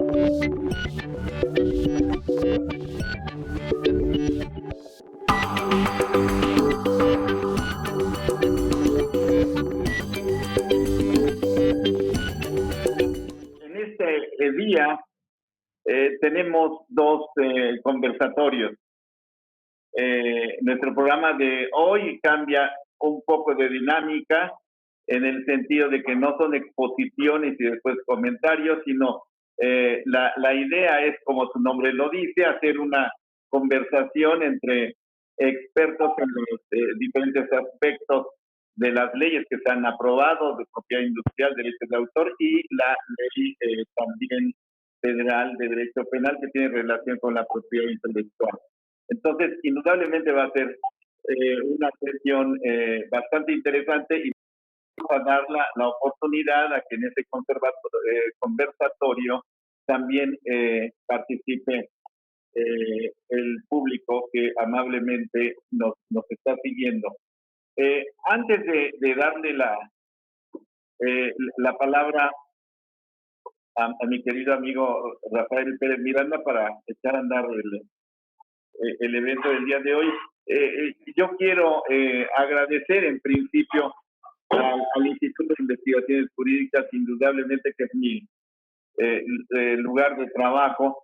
En este día tenemos dos conversatorios. Nuestro programa de hoy cambia un poco de dinámica en el sentido de que no son exposiciones y después comentarios, sino la idea es, como su nombre lo dice, hacer una conversación entre expertos en los diferentes aspectos de las leyes que se han aprobado de propiedad industrial, derechos de autor y la ley también federal de derecho penal que tiene relación con la propiedad intelectual. Entonces, indudablemente va a ser una sesión bastante interesante y vamos a dar la oportunidad a que en ese conversatorio también participe el público que amablemente nos está siguiendo. Antes de darle la palabra a mi querido amigo Rafael Pérez Miranda para echar a andar el evento del día de hoy, yo quiero agradecer en principio al Instituto de Investigaciones Jurídicas, indudablemente que es mi lugar de trabajo,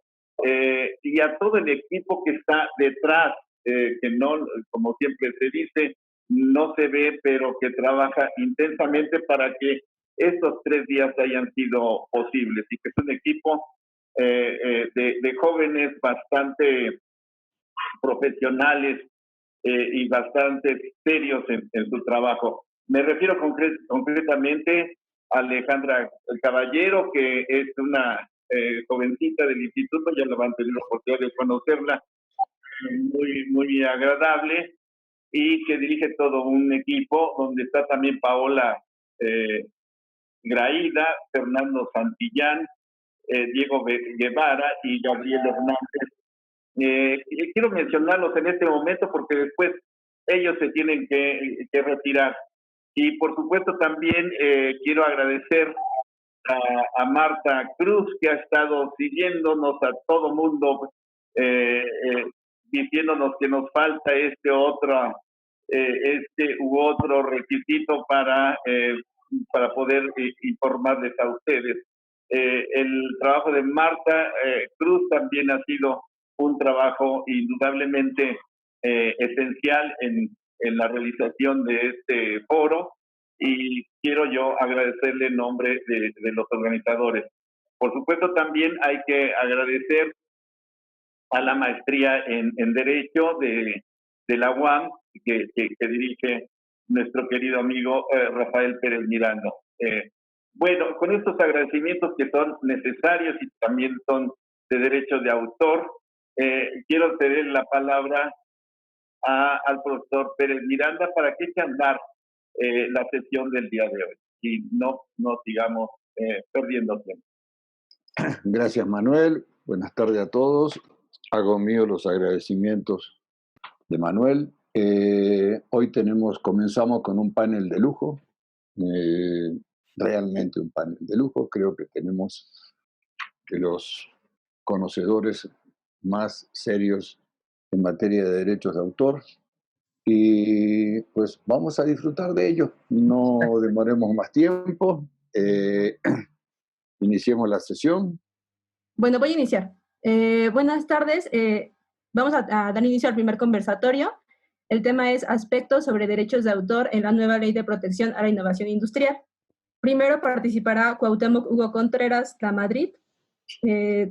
y a todo el equipo que está detrás, que no, como siempre se dice, no se ve, pero que trabaja intensamente para que estos 3 días hayan sido posibles y que es un equipo de jóvenes bastante profesionales y bastante serios en su trabajo. Me refiero concretamente a Alejandra Caballero, que es una jovencita del instituto, ya la van a tener la oportunidad de conocerla, muy agradable, y que dirige todo un equipo donde está también Paola Graída, Fernando Santillán, Diego Guevara y Gabriel Hernández. Quiero mencionarlos en este momento porque después ellos se tienen que retirar. Y por supuesto también quiero agradecer a Marta Cruz, que ha estado siguiéndonos, a todo mundo, diciéndonos que nos falta este u otro requisito para poder informarles a ustedes. El trabajo de Marta Cruz también ha sido un trabajo indudablemente esencial en la realización de este foro, y quiero yo agradecerle en nombre de los organizadores. Por supuesto, también hay que agradecer a la maestría en Derecho de la UAM, que dirige nuestro querido amigo Rafael Pérez Miranda. Bueno, con estos agradecimientos que son necesarios y también son de derechos de autor, quiero ceder la palabra al profesor Pérez Miranda para que eche a andar la sesión del día de hoy y no sigamos perdiendo tiempo. Gracias, Manuel. Buenas tardes a todos. Hago mío los agradecimientos de Manuel. Hoy comenzamos con un panel de lujo, realmente un panel de lujo. Creo que tenemos de los conocedores más serios en materia de derechos de autor. Y pues vamos a disfrutar de ello. No demoremos más tiempo. Iniciemos la sesión. Bueno, voy a iniciar. Buenas tardes. Vamos a dar inicio al primer conversatorio. El tema es aspectos sobre derechos de autor en la nueva Ley de Protección a la Innovación Industrial. Primero participará Cuauhtémoc Hugo Contreras Lamadrid,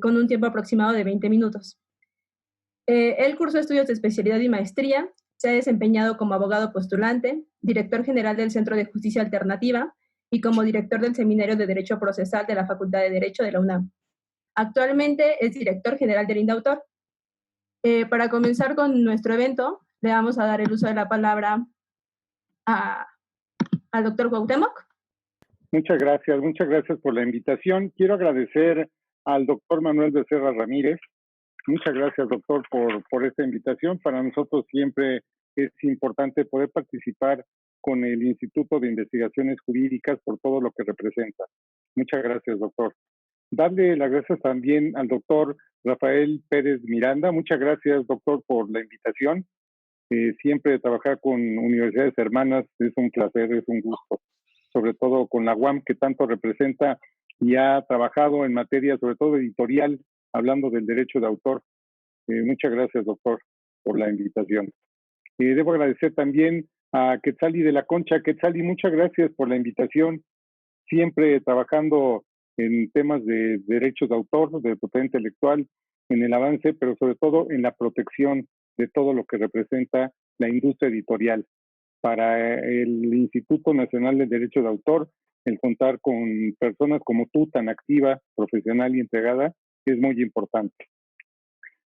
con un tiempo aproximado de 20 minutos. Él cursó estudios de especialidad y maestría, se ha desempeñado como abogado postulante, director general del Centro de Justicia Alternativa y como director del Seminario de Derecho Procesal de la Facultad de Derecho de la UNAM. Actualmente es director general del INDAUTOR. Para comenzar con nuestro evento, le vamos a dar el uso de la palabra al doctor Cuauhtémoc. Muchas gracias por la invitación. Quiero agradecer al doctor Manuel Becerra Ramírez. Muchas gracias, doctor, por esta invitación. Para nosotros siempre es importante poder participar con el Instituto de Investigaciones Jurídicas por todo lo que representa. Muchas gracias, doctor. darle las gracias también al doctor Rafael Pérez Miranda. Muchas gracias, doctor, por la invitación. Siempre trabajar con universidades hermanas es un placer, es un gusto, sobre todo con la UAM, que tanto representa y ha trabajado en materia, sobre todo editorial, hablando del derecho de autor. Muchas gracias, doctor, por la invitación. Debo agradecer también a Quetzali de la Concha. Quetzali, muchas gracias por la invitación. Siempre trabajando en temas de derechos de autor, de propiedad intelectual, en el avance, pero sobre todo en la protección de todo lo que representa la industria editorial. Para el Instituto Nacional del Derecho de Autor, el contar con personas como tú, tan activa, profesional y entregada, es muy importante.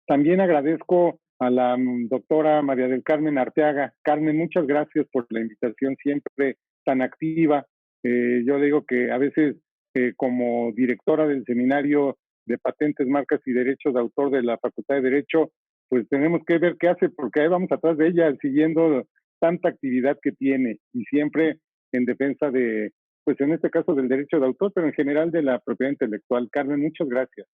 También agradezco a la doctora María del Carmen Arteaga. Carmen, muchas gracias por la invitación, siempre tan activa. Yo digo que a veces como directora del Seminario de Patentes, Marcas y Derechos de Autor de la Facultad de Derecho, pues tenemos que ver qué hace, porque ahí vamos atrás de ella, siguiendo tanta actividad que tiene y siempre en defensa de, pues en este caso del derecho de autor, pero en general de la propiedad intelectual. Carmen, muchas gracias.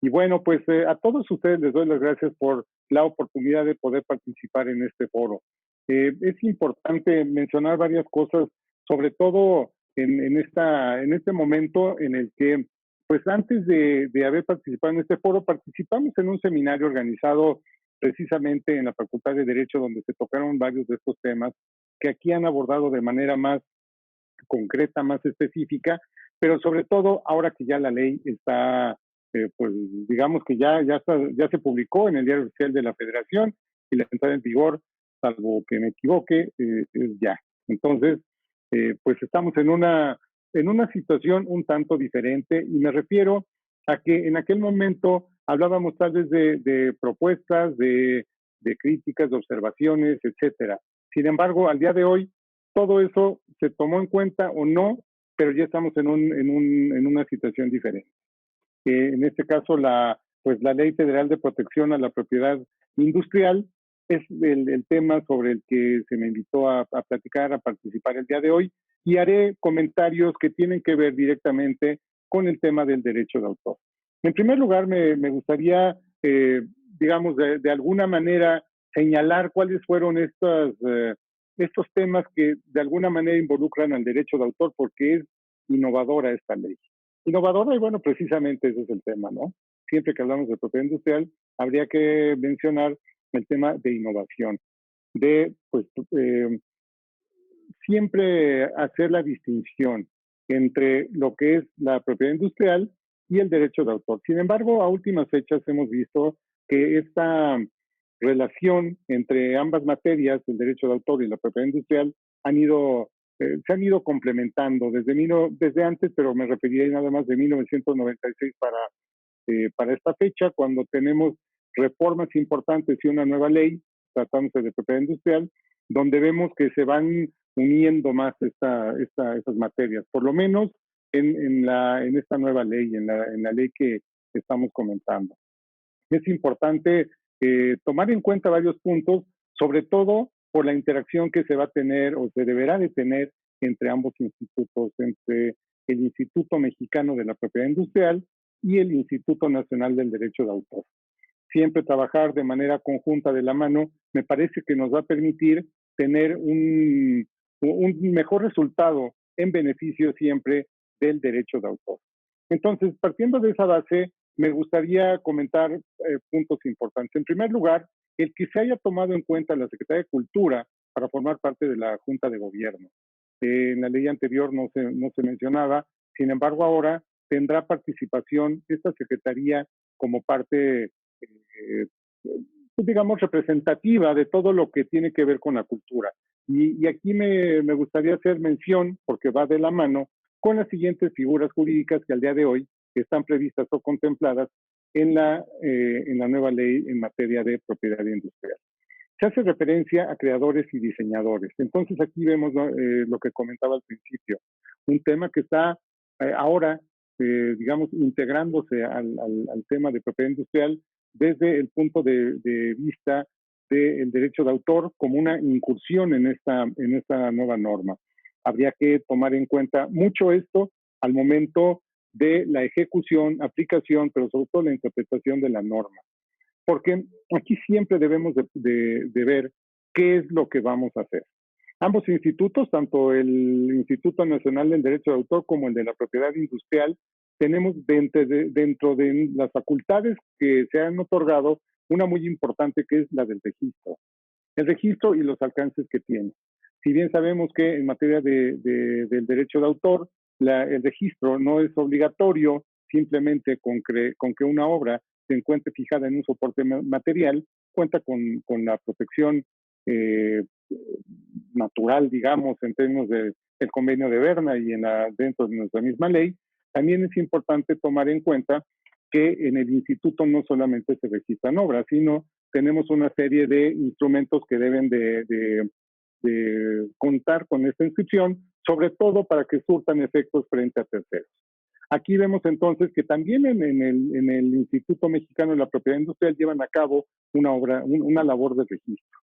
Y bueno, pues a todos ustedes les doy las gracias por la oportunidad de poder participar en este foro. Es importante mencionar varias cosas, sobre todo en este momento en el que, pues antes de haber participado en este foro, participamos en un seminario organizado precisamente en la Facultad de Derecho, donde se tocaron varios de estos temas que aquí han abordado de manera más concreta, más específica, pero sobre todo ahora que ya la ley está, pues digamos que ya se publicó en el Diario Oficial de la Federación y la entrada en vigor, salvo que me equivoque, es ya. Entonces, pues estamos en una situación un tanto diferente y me refiero a que en aquel momento hablábamos tal vez de propuestas, de críticas, de observaciones, etcétera. Sin embargo, al día de hoy, todo eso se tomó en cuenta o no, pero ya estamos en una situación diferente. En este caso, la Ley Federal de Protección a la Propiedad Industrial es el tema sobre el que se me invitó a platicar, a participar el día de hoy, y haré comentarios que tienen que ver directamente con el tema del derecho de autor. En primer lugar, me gustaría, digamos, de alguna manera señalar cuáles fueron estos temas que de alguna manera involucran al derecho de autor, porque es innovadora esta ley. Innovadora, y bueno, precisamente ese es el tema, ¿no? Siempre que hablamos de propiedad industrial, habría que mencionar el tema de innovación, de, pues, siempre hacer la distinción entre lo que es la propiedad industrial y el derecho de autor. Sin embargo, a últimas fechas hemos visto que esta relación entre ambas materias, el derecho de autor y la propiedad industrial, se han ido complementando desde antes, pero me referiría nada más de 1996 para esta fecha, cuando tenemos reformas importantes y una nueva ley, tratándose de propiedad industrial, donde vemos que se van uniendo más estas materias, por lo menos en esta nueva ley, en la ley que estamos comentando. Es importante tomar en cuenta varios puntos, sobre todo por la interacción que se va a tener o se deberá de tener entre ambos institutos, entre el Instituto Mexicano de la Propiedad Industrial y el Instituto Nacional del Derecho de Autor. Siempre trabajar de manera conjunta de la mano me parece que nos va a permitir tener un mejor resultado en beneficio siempre del derecho de autor. Entonces, partiendo de esa base, me gustaría comentar puntos importantes. En primer lugar, el que se haya tomado en cuenta la Secretaría de Cultura para formar parte de la Junta de Gobierno. En la ley anterior no se mencionaba, sin embargo ahora tendrá participación esta Secretaría como parte, digamos, representativa de todo lo que tiene que ver con la cultura. Y aquí me gustaría hacer mención, porque va de la mano, con las siguientes figuras jurídicas que al día de hoy están previstas o contempladas en la nueva ley en materia de propiedad industrial. Se hace referencia a creadores y diseñadores. Entonces aquí vemos lo que comentaba al principio, un tema que está ahora, digamos, integrándose al tema de propiedad industrial desde el punto de vista del derecho de autor como una incursión en esta nueva norma. Habría que tomar en cuenta mucho esto al momento de la ejecución, aplicación, pero sobre todo la interpretación de la norma. Porque aquí siempre debemos de ver qué es lo que vamos a hacer. Ambos institutos, tanto el Instituto Nacional del Derecho de Autor como el de la Propiedad Industrial, tenemos dentro de las facultades que se han otorgado una muy importante, que es la del registro. El registro y los alcances que tiene. Si bien sabemos que en materia del derecho de autor, el registro no es obligatorio, simplemente con que una obra se encuentre fijada en un soporte material, cuenta con la protección natural, digamos, en términos del convenio de Berna y dentro de nuestra misma ley. También es importante tomar en cuenta que en el instituto no solamente se registran obras, sino tenemos una serie de instrumentos que deben de contar con esta inscripción, sobre todo para que surtan efectos frente a terceros. Aquí vemos entonces que también en el Instituto Mexicano de la Propiedad Industrial llevan a cabo una labor de registro.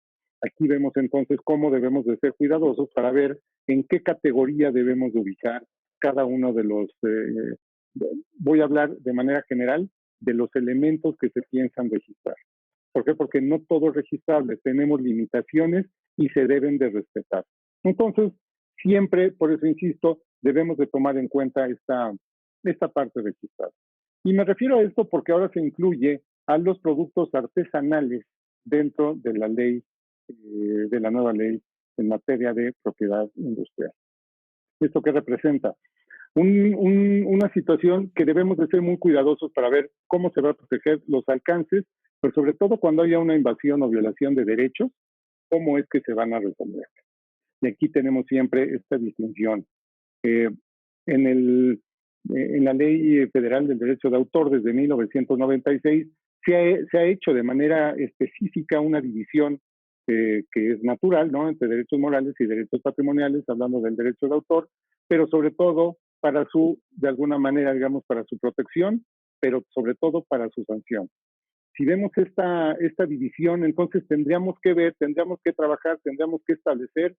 Aquí vemos entonces cómo debemos de ser cuidadosos para ver en qué categoría debemos de ubicar cada uno de los, voy a hablar de manera general, de los elementos que se piensan registrar. ¿Por qué? Porque no todo es registrable, tenemos limitaciones y se deben de respetar. Entonces, siempre, por eso insisto, debemos de tomar en cuenta esta parte registrada. Y me refiero a esto porque ahora se incluye a los productos artesanales dentro de la ley, de la nueva ley en materia de propiedad industrial. ¿Esto qué representa? Una situación que debemos de ser muy cuidadosos para ver cómo se va a proteger los alcances, pero sobre todo cuando haya una invasión o violación de derechos, cómo es que se van a resolver. Y aquí tenemos siempre esta distinción. En la Ley Federal del Derecho de Autor desde 1996 se ha hecho de manera específica una división que es natural, ¿no?, entre derechos morales y derechos patrimoniales, hablando del derecho de autor, pero sobre todo para de alguna manera, digamos, para su protección, pero sobre todo para su sanción. Si vemos esta división, entonces tendríamos que ver, tendríamos que trabajar, tendríamos que establecer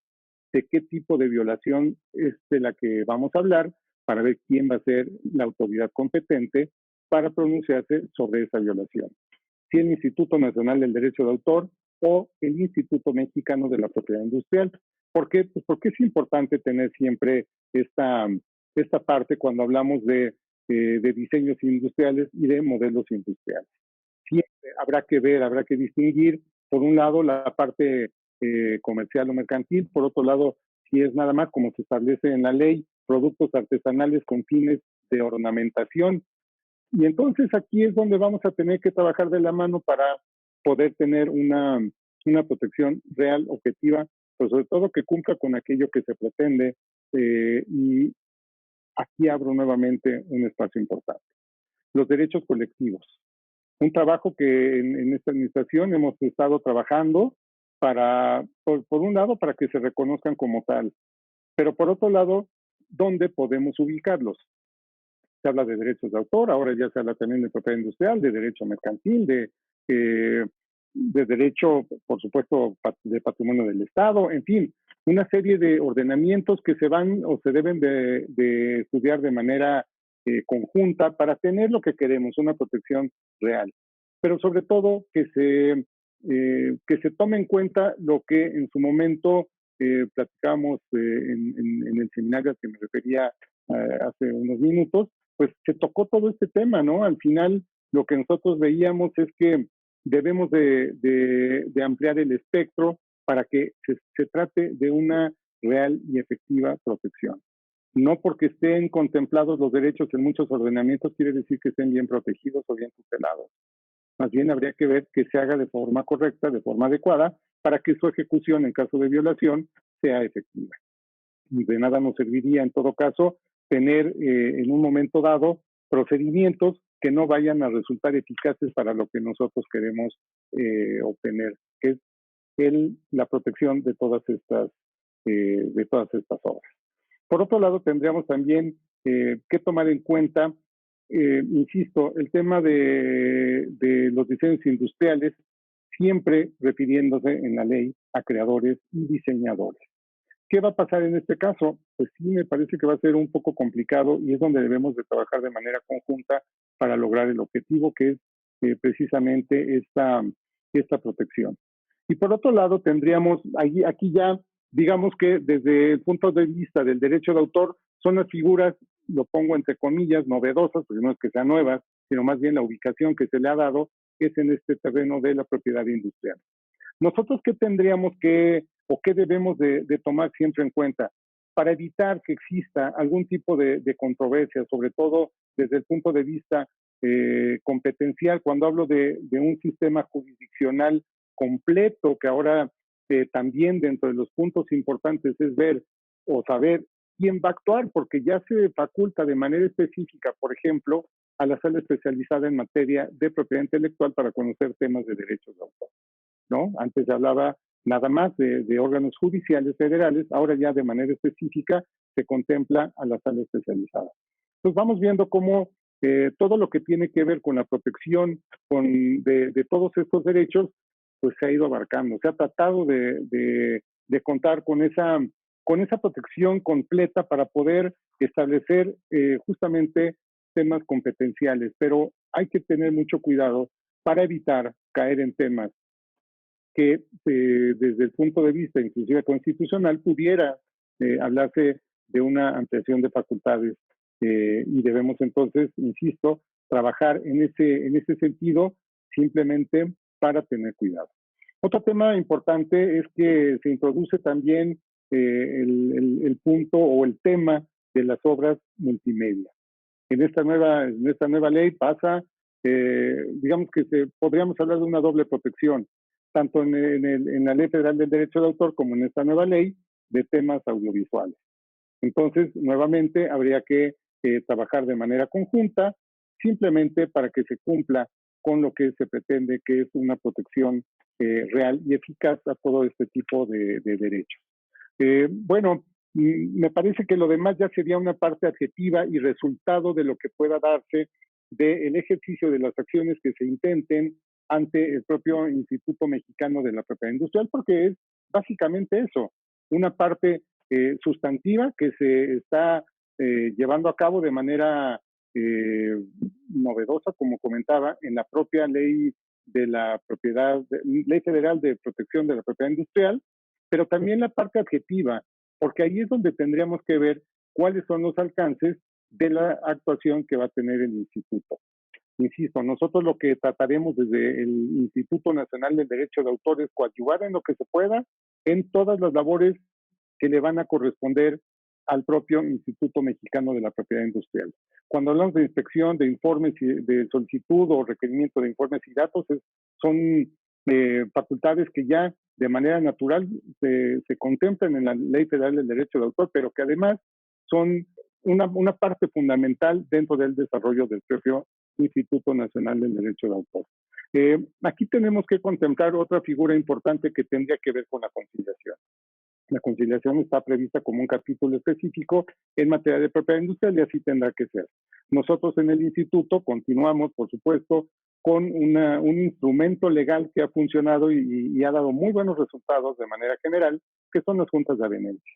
de qué tipo de violación es de la que vamos a hablar para ver quién va a ser la autoridad competente para pronunciarse sobre esa violación. Si el Instituto Nacional del Derecho de Autor o el Instituto Mexicano de la Propiedad Industrial. ¿Por qué? Pues porque es importante tener siempre esta parte cuando hablamos de diseños industriales y de modelos industriales. Siempre habrá que ver, habrá que distinguir, por un lado, la parte comercial o mercantil, por otro lado, si es nada más como se establece en la ley, productos artesanales con fines de ornamentación. Y entonces aquí es donde vamos a tener que trabajar de la mano para poder tener una protección real, objetiva, pero sobre todo que cumpla con aquello que se pretende. Y aquí abro nuevamente un espacio importante. Los derechos colectivos. Un trabajo que en esta administración hemos estado trabajando por un lado, para que se reconozcan como tal, pero por otro lado, ¿dónde podemos ubicarlos? Se habla de derechos de autor, ahora ya se habla también de propiedad industrial, de derecho mercantil, de derecho, por supuesto, de patrimonio del Estado, en fin, una serie de ordenamientos que se van o se deben de estudiar de manera conjunta para tener lo que queremos, una protección real. Pero sobre todo que se tome en cuenta lo que en su momento platicamos en el seminario al que me refería hace unos minutos, pues se tocó todo este tema, ¿no? Al final, lo que nosotros veíamos es que debemos de ampliar el espectro para que se trate de una real y efectiva protección. No porque estén contemplados los derechos en muchos ordenamientos quiere decir que estén bien protegidos o bien tutelados. Más bien habría que ver que se haga de forma correcta, de forma adecuada, para que su ejecución en caso de violación sea efectiva. Y de nada nos serviría, en todo caso, tener en un momento dado procedimientos que no vayan a resultar eficaces para lo que nosotros queremos obtener, que es la protección de todas estas obras. Por otro lado, tendríamos también que tomar en cuenta, insisto, el tema de los diseños industriales, siempre refiriéndose en la ley a creadores y diseñadores. ¿Qué va a pasar en este caso? Pues sí, me parece que va a ser un poco complicado y es donde debemos de trabajar de manera conjunta para lograr el objetivo que es precisamente esta protección. Y por otro lado, tendríamos aquí ya, digamos que desde el punto de vista del derecho de autor, son las figuras, lo pongo entre comillas, novedosas, porque no es que sean nuevas, sino más bien la ubicación que se le ha dado es en este terreno de la propiedad industrial. Nosotros, ¿qué tendríamos que o qué debemos de tomar siempre en cuenta para evitar que exista algún tipo de controversia, sobre todo desde el punto de vista competencial, cuando hablo de un sistema jurisdiccional completo, que ahora también dentro de los puntos importantes es ver o saber quién va a actuar, porque ya se faculta de manera específica, por ejemplo, a la sala especializada en materia de propiedad intelectual para conocer temas de derechos de autor, ¿no? Antes se hablaba nada más de órganos judiciales federales, ahora ya de manera específica se contempla a la sala especializada. Entonces vamos viendo cómo todo lo que tiene que ver con la protección de todos estos derechos, pues se ha ido abarcando. Se ha tratado de contar con esa protección completa para poder establecer justamente temas competenciales, pero hay que tener mucho cuidado para evitar caer en temas que desde el punto de vista inclusive constitucional pudiera hablarse de una ampliación de facultades y debemos entonces, insisto, trabajar en ese sentido simplemente para tener cuidado. Otro tema importante es que se introduce también el punto o el tema de las obras multimedia. En esta nueva ley pasa, digamos que podríamos hablar de una doble protección, tanto en la Ley Federal del Derecho de Autor como en esta nueva ley de temas audiovisuales. Entonces, nuevamente, habría que trabajar de manera conjunta, simplemente para que se cumpla con lo que se pretende, que es una protección real y eficaz a todo este tipo de derechos. Bueno, me parece que lo demás ya sería una parte adjetiva y resultado de lo que pueda darse del ejercicio de las acciones que se intenten ante el propio Instituto Mexicano de la Propiedad Industrial, porque es básicamente eso, una parte sustantiva que se está llevando a cabo de manera novedosa, como comentaba, en la propia ley de la propiedad, Ley Federal de Protección de la Propiedad Industrial, pero también la parte adjetiva, porque ahí es donde tendríamos que ver cuáles son los alcances de la actuación que va a tener el instituto. Insisto, nosotros lo que trataremos desde el Instituto Nacional del Derecho de Autor es coadyuvar en lo que se pueda en todas las labores que le van a corresponder al propio Instituto Mexicano de la Propiedad Industrial. Cuando hablamos de inspección, de informes, de solicitud o requerimiento de informes y datos, son facultades que ya de manera natural se contemplan en la Ley Federal del Derecho de Autor, pero que además son una parte fundamental dentro del desarrollo del propio Instituto Nacional del Derecho de Autor. Aquí tenemos que contemplar otra figura importante que tendría que ver con la conciliación. La conciliación está prevista como un capítulo específico en materia de propiedad industrial y así tendrá que ser. Nosotros en el instituto continuamos, por supuesto, con un instrumento legal que ha funcionado y ha dado muy buenos resultados de manera general, que son las juntas de avenencia.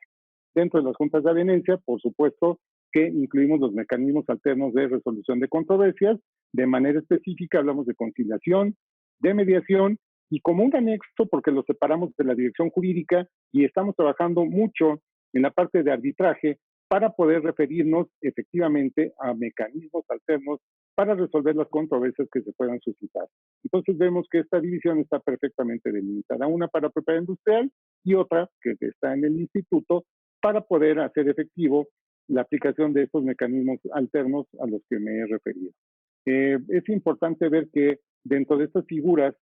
Dentro de las juntas de avenencia, por supuesto, que incluimos los mecanismos alternos de resolución de controversias. De manera específica hablamos de conciliación, de mediación y como un anexo, porque lo separamos de la dirección jurídica y estamos trabajando mucho en la parte de arbitraje para poder referirnos efectivamente a mecanismos alternos para resolver las controversias que se puedan suscitar. Entonces vemos que esta división está perfectamente delimitada, una para propiedad industrial y otra que está en el instituto para poder hacer efectivo la aplicación de estos mecanismos alternos a los que me he referido. Es importante ver que dentro de estas figuras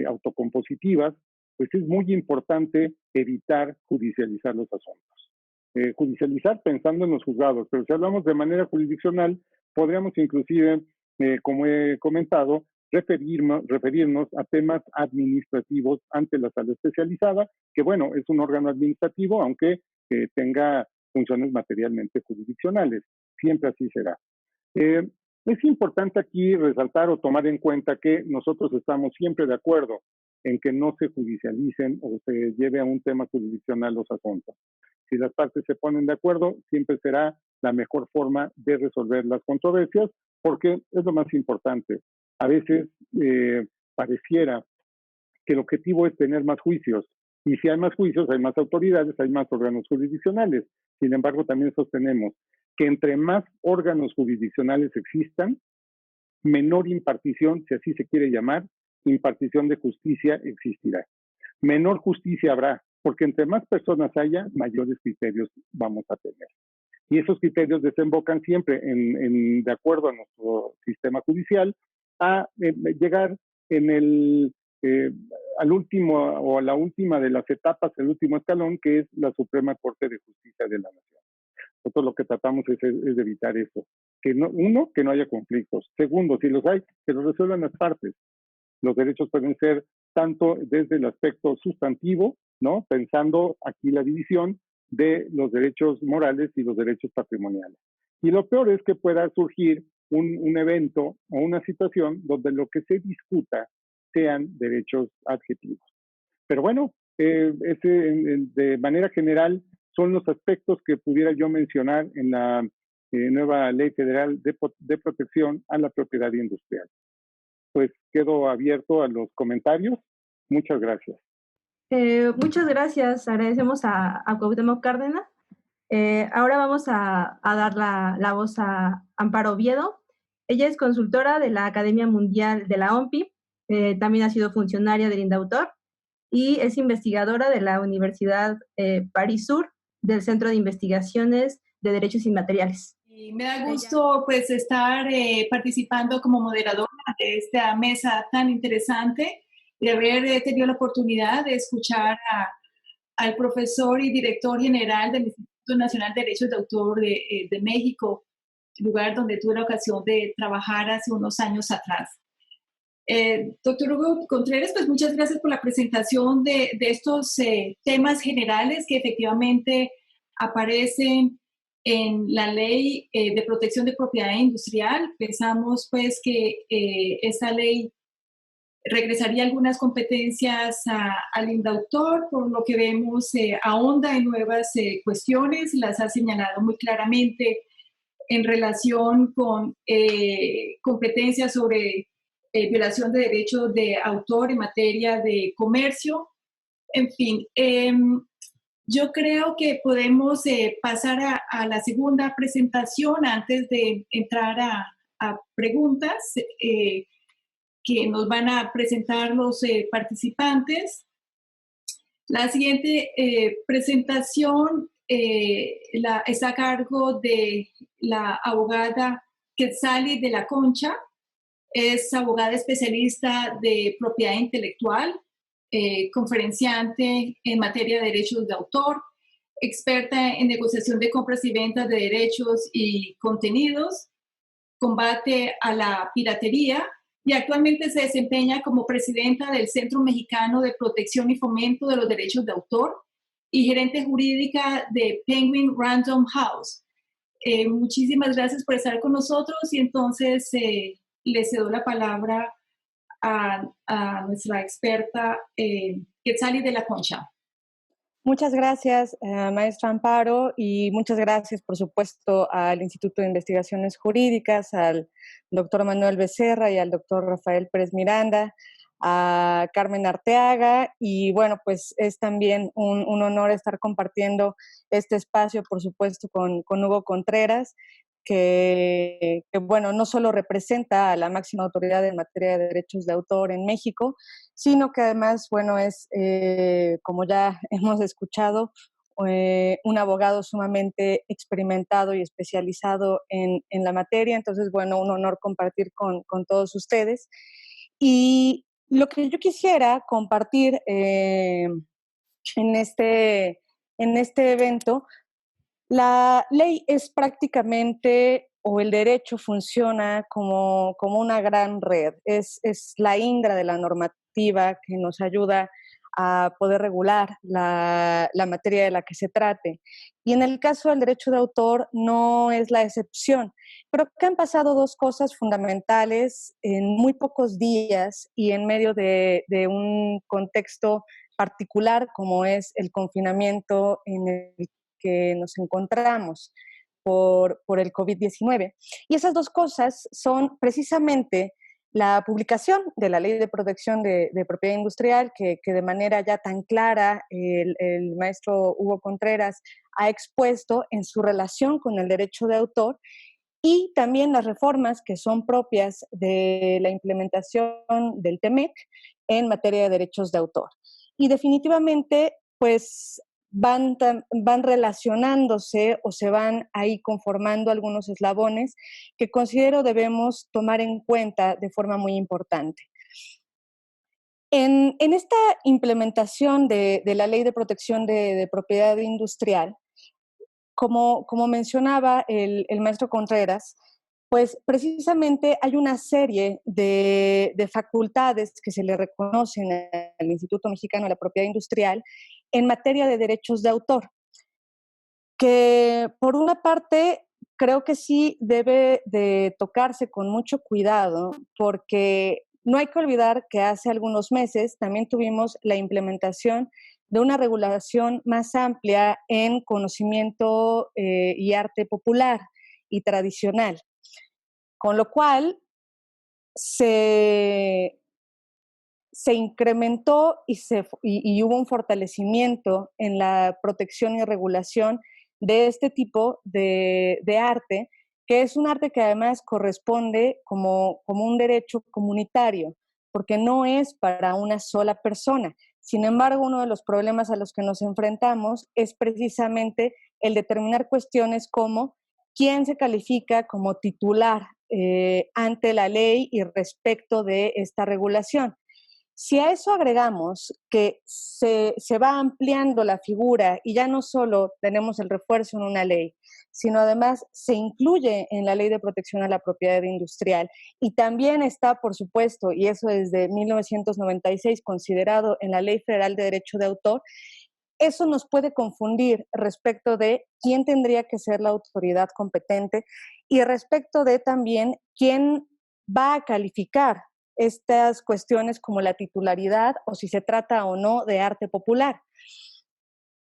autocompositivas, pues es muy importante evitar judicializar los asuntos. Judicializar pensando en los juzgados, pero si hablamos de manera jurisdiccional, podríamos inclusive, como he comentado, referirnos a temas administrativos ante la sala especializada, que bueno, es un órgano administrativo, aunque tenga funciones materialmente jurisdiccionales. Siempre así será. Es importante aquí resaltar o tomar en cuenta que nosotros estamos siempre de acuerdo en que no se judicialicen o se lleve a un tema jurisdiccional los asuntos. Si las partes se ponen de acuerdo, siempre será la mejor forma de resolver las controversias, porque es lo más importante. A veces pareciera que el objetivo es tener más juicios, y si hay más juicios, hay más autoridades, hay más órganos jurisdiccionales. Sin embargo, también sostenemos que entre más órganos jurisdiccionales existan, menor impartición, si así se quiere llamar, impartición de justicia existirá. Menor justicia habrá, porque entre más personas haya, mayores criterios vamos a tener. Y esos criterios desembocan siempre, de acuerdo a nuestro sistema judicial, a llegar al último o a la última de las etapas, el último escalón, que es la Suprema Corte de Justicia de la Nación. Nosotros lo que tratamos es de evitar eso. Que no haya conflictos. Segundo, si los hay, que los resuelvan las partes. Los derechos pueden ser tanto desde el aspecto sustantivo, ¿no? Pensando aquí la división de los derechos morales y los derechos patrimoniales. Y lo peor es que pueda surgir un evento o una situación donde lo que se discuta sean derechos adjetivos. Pero bueno, de manera general son los aspectos que pudiera yo mencionar en la nueva Ley Federal de Protección a la Propiedad Industrial. Pues quedo abierto a los comentarios. Muchas gracias. Muchas gracias. Agradecemos a Cuauhtémoc Cárdenas. Ahora vamos a dar la voz a Amparo Oviedo. Ella es consultora de la Academia Mundial de la OMPI. También ha sido funcionaria del INDAUTOR y es investigadora de la Universidad París Sur del Centro de Investigaciones de Derechos Inmateriales. Y me da gusto pues estar participando como moderadora de esta mesa tan interesante, de haber tenido la oportunidad de escuchar al profesor y director general del Instituto Nacional de Derechos de Autor de México, lugar donde tuve la ocasión de trabajar hace unos años atrás. Doctor Hugo Contreras, pues muchas gracias por la presentación de estos temas generales que efectivamente aparecen en la Ley de Protección de Propiedad Industrial. Pensamos pues que esta ley regresaría algunas competencias al INDAUTOR, por lo que vemos ahonda en nuevas cuestiones, las ha señalado muy claramente en relación con competencias sobre violación de derechos de autor en materia de comercio. En fin, yo creo que podemos pasar a la segunda presentación antes de entrar a preguntas que nos van a presentar los participantes. La siguiente presentación está a cargo de la abogada Quetzali de la Concha. Es abogada especialista de propiedad intelectual, conferenciante en materia de derechos de autor, experta en negociación de compras y ventas de derechos y contenidos, combate a la piratería y actualmente se desempeña como presidenta del Centro Mexicano de Protección y Fomento de los Derechos de Autor y gerente jurídica de Penguin Random House. Muchísimas gracias por estar con nosotros y entonces le cedo la palabra a nuestra experta Quetzali de la Concha. Muchas gracias, maestra Amparo, y muchas gracias, por supuesto, al Instituto de Investigaciones Jurídicas, al doctor Manuel Becerra y al doctor Rafael Pérez Miranda, a Carmen Arteaga, y bueno, pues es también un honor estar compartiendo este espacio, por supuesto, con Hugo Contreras, que bueno, no solo representa a la máxima autoridad en materia de derechos de autor en México, sino que además, bueno, es, como ya hemos escuchado, un abogado sumamente experimentado y especializado en la materia. Entonces, bueno, un honor compartir con todos ustedes. Y lo que yo quisiera compartir en este evento, la ley es prácticamente, o el derecho funciona como una gran red, es la ingra de la normativa que nos ayuda a poder regular la materia de la que se trate. Y en el caso del derecho de autor no es la excepción. Creo que han pasado dos cosas fundamentales en muy pocos días y en medio de un contexto particular como es el confinamiento en el que nos encontramos por el COVID-19. Y esas dos cosas son precisamente la publicación de la Ley de Protección de Propiedad Industrial, que de manera ya tan clara el maestro Hugo Contreras ha expuesto en su relación con el derecho de autor, y también las reformas que son propias de la implementación del TEMEC en materia de derechos de autor. Y definitivamente, pues van relacionándose o se van ahí conformando algunos eslabones que considero debemos tomar en cuenta de forma muy importante. En esta implementación de la Ley de Protección de Propiedad Industrial, como mencionaba el maestro Contreras, pues precisamente hay una serie de facultades que se le reconocen al Instituto Mexicano de la Propiedad Industrial en materia de derechos de autor, que por una parte creo que sí debe de tocarse con mucho cuidado, porque no hay que olvidar que hace algunos meses también tuvimos la implementación de una regulación más amplia en conocimiento y arte popular y tradicional, con lo cual se incrementó y hubo un fortalecimiento en la protección y regulación de este tipo de arte, que es un arte que además corresponde como un derecho comunitario, porque no es para una sola persona. Sin embargo, uno de los problemas a los que nos enfrentamos es precisamente el determinar cuestiones como quién se califica como titular ante la ley y respecto de esta regulación. Si a eso agregamos que se va ampliando la figura y ya no solo tenemos el refuerzo en una ley, sino además se incluye en la Ley de Protección a la Propiedad Industrial y también está, por supuesto, y eso desde 1996, considerado en la Ley Federal de Derecho de Autor, eso nos puede confundir respecto de quién tendría que ser la autoridad competente y respecto de también quién va a calificar estas cuestiones como la titularidad o si se trata o no de arte popular.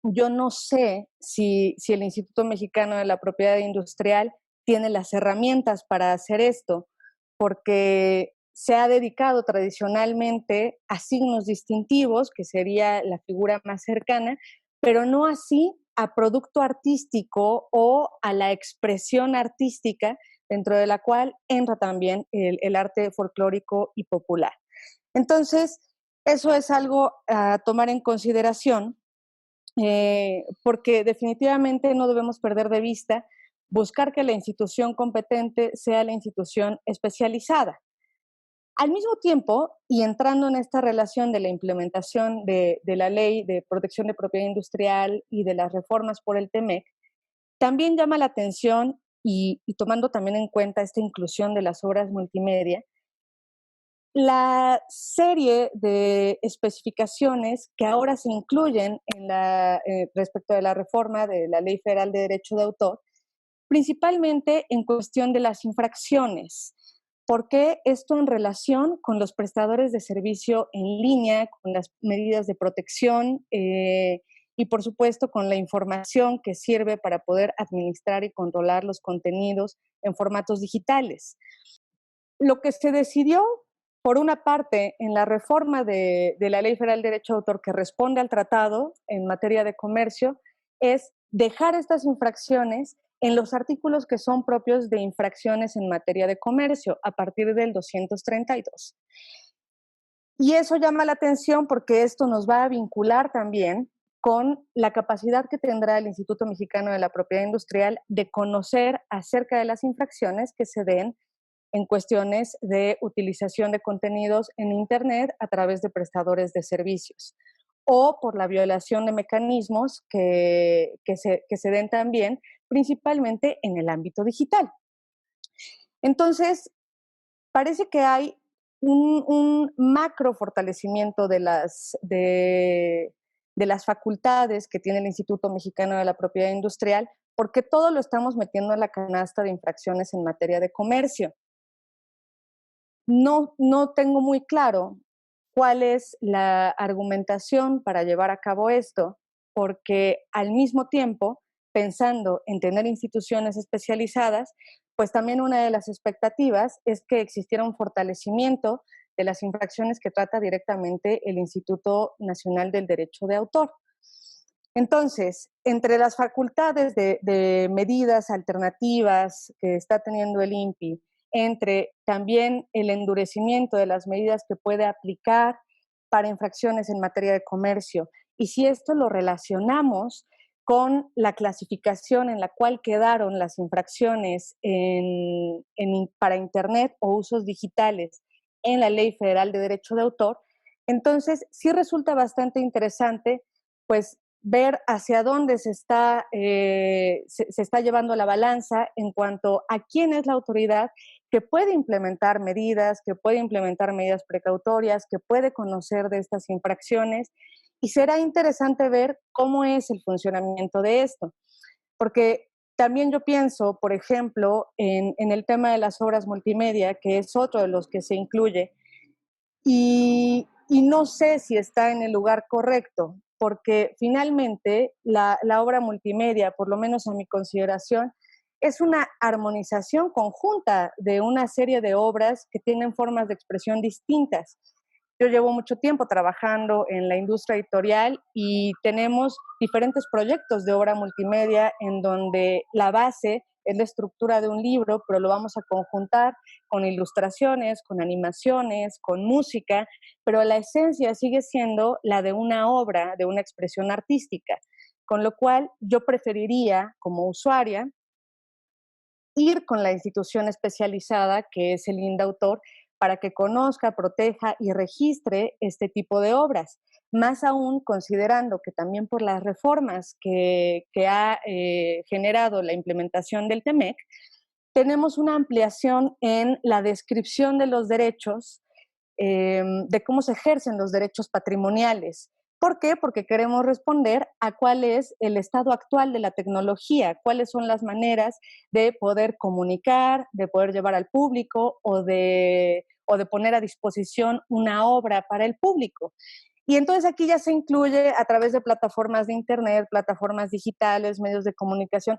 Yo no sé si el Instituto Mexicano de la Propiedad Industrial tiene las herramientas para hacer esto, porque se ha dedicado tradicionalmente a signos distintivos, que sería la figura más cercana, pero no así a producto artístico o a la expresión artística, dentro de la cual entra también el arte folclórico y popular. Entonces, eso es algo a tomar en consideración, porque definitivamente no debemos perder de vista buscar que la institución competente sea la institución especializada. Al mismo tiempo, y entrando en esta relación de la implementación de la Ley de Protección de Propiedad Industrial y de las reformas por el TEMEC, también llama la atención, y tomando también en cuenta esta inclusión de las obras multimedia, la serie de especificaciones que ahora se incluyen respecto de la reforma de la Ley Federal de Derecho de Autor, principalmente en cuestión de las infracciones. ¿Por qué esto en relación con los prestadores de servicio en línea, con las medidas de protección y por supuesto con la información que sirve para poder administrar y controlar los contenidos en formatos digitales? Lo que se decidió, por una parte, en la reforma de la Ley Federal de Derecho de Autor que responde al tratado en materia de comercio, es dejar estas infracciones en los artículos que son propios de infracciones en materia de comercio, a partir del 232. Y eso llama la atención porque esto nos va a vincular también con la capacidad que tendrá el Instituto Mexicano de la Propiedad Industrial de conocer acerca de las infracciones que se den en cuestiones de utilización de contenidos en Internet a través de prestadores de servicios o por la violación de mecanismos que se den también principalmente en el ámbito digital. Entonces, parece que hay un macro fortalecimiento de las facultades que tiene el Instituto Mexicano de la Propiedad Industrial, porque todo lo estamos metiendo en la canasta de infracciones en materia de comercio. No tengo muy claro cuál es la argumentación para llevar a cabo esto, porque al mismo tiempo, pensando en tener instituciones especializadas, pues también una de las expectativas es que existiera un fortalecimiento de las infracciones que trata directamente el Instituto Nacional del Derecho de Autor. Entonces, entre las facultades de medidas alternativas que está teniendo el INPI, entre también el endurecimiento de las medidas que puede aplicar para infracciones en materia de comercio, y si esto lo relacionamos con la clasificación en la cual quedaron las infracciones para Internet o usos digitales en la Ley Federal de Derecho de Autor, entonces sí resulta bastante interesante, pues, ver hacia dónde se está llevando la balanza en cuanto a quién es la autoridad que puede implementar medidas precautorias, que puede conocer de estas infracciones, y será interesante ver cómo es el funcionamiento de esto. Porque también yo pienso, por ejemplo, en el tema de las obras multimedia, que es otro de los que se incluye, y no sé si está en el lugar correcto, porque finalmente la obra multimedia, por lo menos a mi consideración, es una armonización conjunta de una serie de obras que tienen formas de expresión distintas. Yo llevo mucho tiempo trabajando en la industria editorial y tenemos diferentes proyectos de obra multimedia en donde la base es la estructura de un libro, pero lo vamos a conjuntar con ilustraciones, con animaciones, con música, pero la esencia sigue siendo la de una obra, de una expresión artística, con lo cual yo preferiría, como usuaria, ir con la institución especializada que es el INDAUTOR para que conozca, proteja y registre este tipo de obras. Más aún considerando que también por las reformas que ha generado la implementación del TEMEC, tenemos una ampliación en la descripción de los derechos, de cómo se ejercen los derechos patrimoniales. ¿Por qué? Porque queremos responder a cuál es el estado actual de la tecnología, cuáles son las maneras de poder comunicar, de poder llevar al público o de poner a disposición una obra para el público. Y entonces aquí ya se incluye a través de plataformas de Internet, plataformas digitales, medios de comunicación,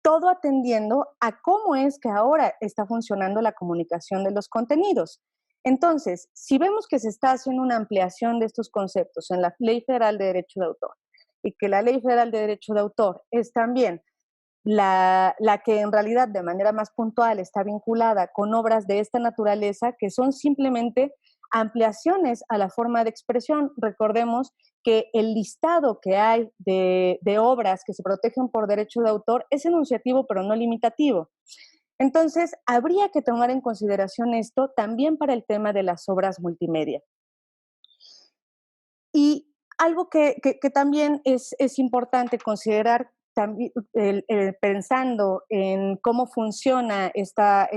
todo atendiendo a cómo es que ahora está funcionando la comunicación de los contenidos. Entonces, si vemos que se está haciendo una ampliación de estos conceptos en la Ley Federal de Derecho de Autor y que la Ley Federal de Derecho de Autor es también la que en realidad de manera más puntual está vinculada con obras de esta naturaleza que son simplemente ampliaciones a la forma de expresión. Recordemos que el listado que hay de obras que se protegen por derecho de autor es enunciativo pero no limitativo. Entonces, habría que tomar en consideración esto también para el tema de las obras multimedia. Y algo que también es importante considerar, también, pensando en cómo funciona esta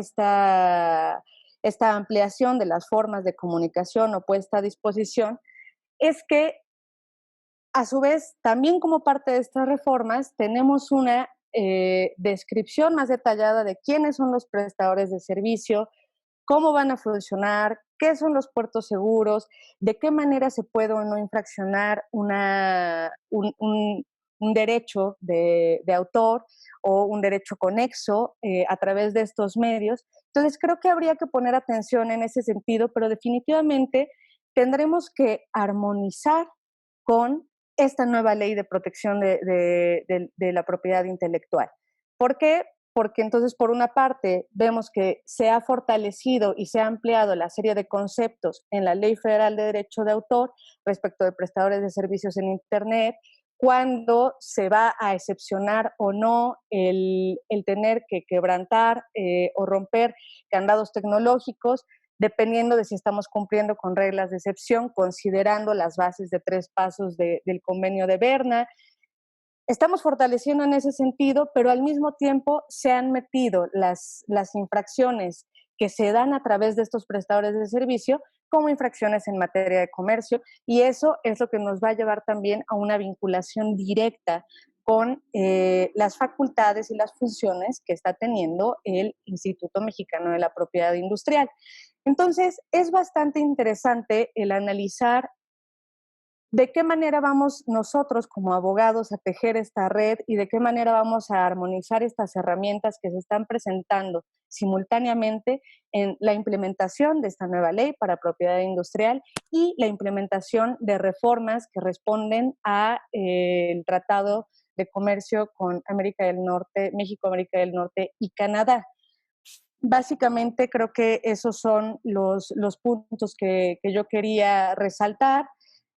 ampliación de las formas de comunicación o puesta a disposición, es que, a su vez, también como parte de estas reformas, tenemos una descripción más detallada de quiénes son los prestadores de servicio, cómo van a funcionar, qué son los puertos seguros, de qué manera se puede o no infraccionar un derecho de autor o un derecho conexo a través de estos medios. Entonces, creo que habría que poner atención en ese sentido, pero definitivamente tendremos que armonizar con esta nueva ley de protección de la propiedad intelectual. ¿Por qué? Porque entonces, por una parte, vemos que se ha fortalecido y se ha ampliado la serie de conceptos en la Ley Federal de Derecho de Autor respecto de prestadores de servicios en Internet, cuándo se va a excepcionar o no el tener que quebrantar o romper candados tecnológicos, dependiendo de si estamos cumpliendo con reglas de excepción, considerando las bases de 3 pasos del convenio de Berna. Estamos fortaleciendo en ese sentido, pero al mismo tiempo se han metido las infracciones que se dan a través de estos prestadores de servicio como infracciones en materia de comercio, y eso es lo que nos va a llevar también a una vinculación directa con las facultades y las funciones que está teniendo el Instituto Mexicano de la Propiedad Industrial. Entonces, es bastante interesante el analizar de qué manera vamos nosotros como abogados a tejer esta red y de qué manera vamos a armonizar estas herramientas que se están presentando simultáneamente en la implementación de esta nueva ley para propiedad industrial y la implementación de reformas que responden a el Tratado de Comercio con América del Norte, México, América del Norte y Canadá. Básicamente creo que esos son los puntos que yo quería resaltar.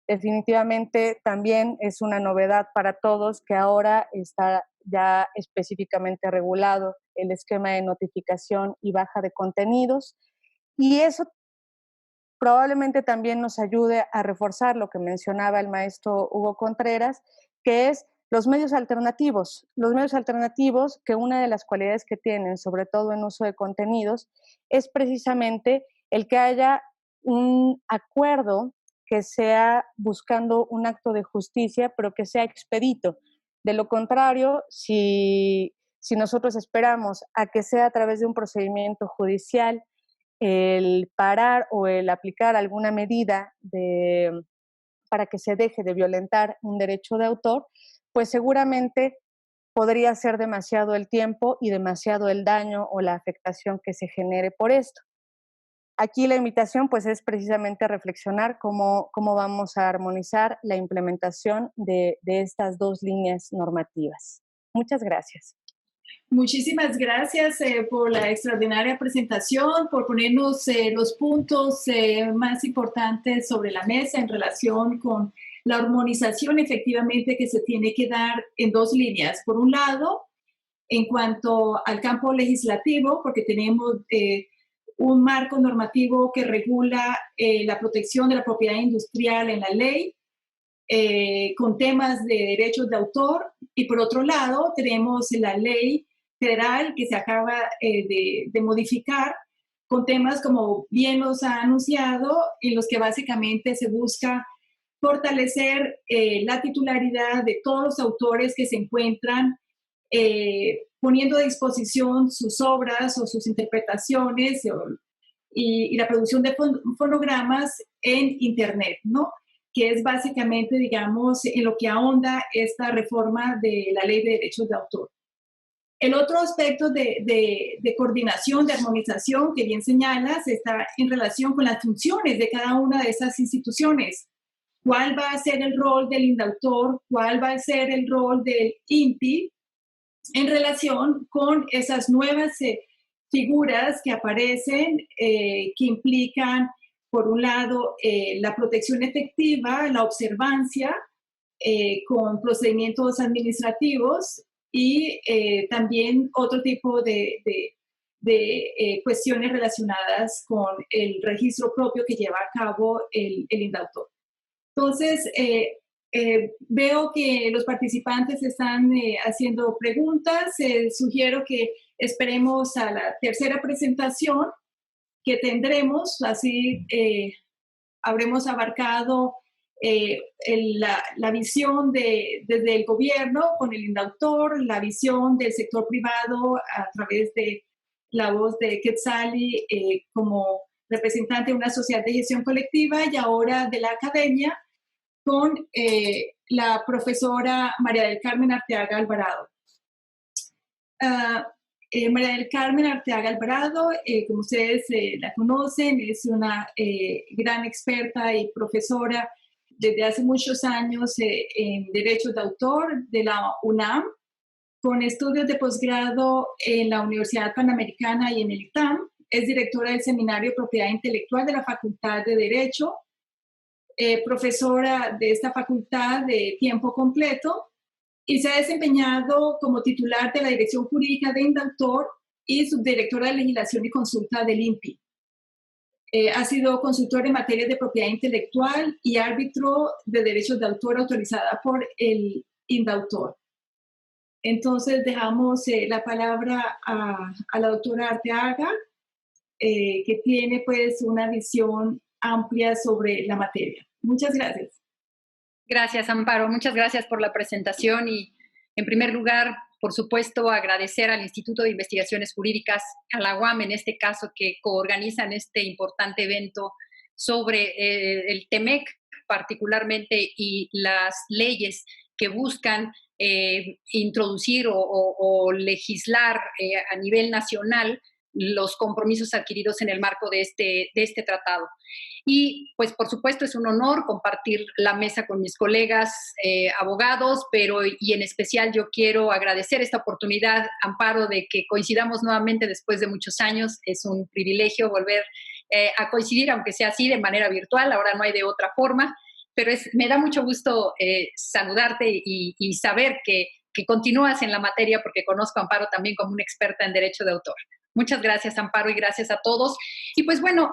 Definitivamente también es una novedad para todos que ahora está ya específicamente regulado el esquema de notificación y baja de contenidos, y eso probablemente también nos ayude a reforzar lo que mencionaba el maestro Hugo Contreras, que es los medios alternativos. Los medios alternativos, que una de las cualidades que tienen, sobre todo en uso de contenidos, es precisamente el que haya un acuerdo que sea buscando un acto de justicia, pero que sea expedito. De lo contrario, si nosotros esperamos a que sea a través de un procedimiento judicial el parar o el aplicar alguna medida para que se deje de violentar un derecho de autor, pues seguramente podría ser demasiado el tiempo y demasiado el daño o la afectación que se genere por esto. Aquí la invitación pues es precisamente reflexionar cómo vamos a armonizar la implementación de estas dos líneas normativas. Muchas gracias. Muchísimas gracias por la extraordinaria presentación, por ponernos los puntos más importantes sobre la mesa en relación con la armonización efectivamente que se tiene que dar en dos líneas. Por un lado, en cuanto al campo legislativo, porque tenemos un marco normativo que regula la protección de la propiedad industrial en la ley, con temas de derechos de autor, y por otro lado tenemos la ley federal que se acaba de modificar con temas como bien nos ha anunciado, en los que básicamente se busca fortalecer la titularidad de todos los autores que se encuentran poniendo a disposición sus obras o sus interpretaciones y la producción de fonogramas en Internet, ¿no? Que es básicamente, digamos, en lo que ahonda esta reforma de la Ley de Derechos de Autor. El otro aspecto de coordinación, de armonización, que bien señalas, está en relación con las funciones de cada una de esas instituciones. ¿Cuál va a ser el rol del INDAUTOR? ¿Cuál va a ser el rol del INPI en relación con esas nuevas figuras que aparecen, que implican, por un lado, la protección efectiva, la observancia con procedimientos administrativos y también otro tipo de cuestiones relacionadas con el registro propio que lleva a cabo el INDAUTOR? Entonces, veo que los participantes están haciendo preguntas. Sugiero que esperemos a la tercera presentación que tendremos. Así habremos abarcado la visión desde el gobierno con el INDAUTOR, la visión del sector privado a través de la voz de Quetzali como representante de una sociedad de gestión colectiva, y ahora de la academia con la profesora María del Carmen Arteaga Alvarado. María del Carmen Arteaga Alvarado, como ustedes la conocen, es una gran experta y profesora desde hace muchos años en derechos de autor de la UNAM, con estudios de posgrado en la Universidad Panamericana y en el ITAM. Es directora del Seminario de Propiedad Intelectual de la Facultad de Derecho, profesora de esta facultad de tiempo completo, y se ha desempeñado como titular de la Dirección Jurídica de INDAUTOR y subdirectora de Legislación y Consulta del INPI. Ha sido consultor en materias de propiedad intelectual y árbitro de derechos de autor autorizada por el INDAUTOR. Entonces, dejamos la palabra a la doctora Arteaga que tiene pues una visión amplia sobre la materia. Muchas gracias. Gracias, Amparo. Muchas gracias por la presentación y, en primer lugar, por supuesto, agradecer al Instituto de Investigaciones Jurídicas, a la UAM en este caso, que coorganizan este importante evento sobre el TEMEC particularmente y las leyes que buscan introducir o legislar a nivel nacional los compromisos adquiridos en el marco de este tratado. Y, pues, por supuesto, es un honor compartir la mesa con mis colegas abogados, y en especial yo quiero agradecer esta oportunidad, Amparo, de que coincidamos nuevamente después de muchos años. Es un privilegio volver a coincidir, aunque sea así, de manera virtual. Ahora no hay de otra forma, pero me da mucho gusto saludarte y saber que continúas en la materia, porque conozco a Amparo también como una experta en derecho de autor. Muchas gracias, Amparo, y gracias a todos. Y pues bueno,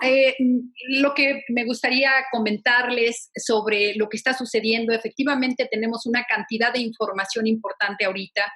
lo que me gustaría comentarles sobre lo que está sucediendo, efectivamente tenemos una cantidad de información importante ahorita,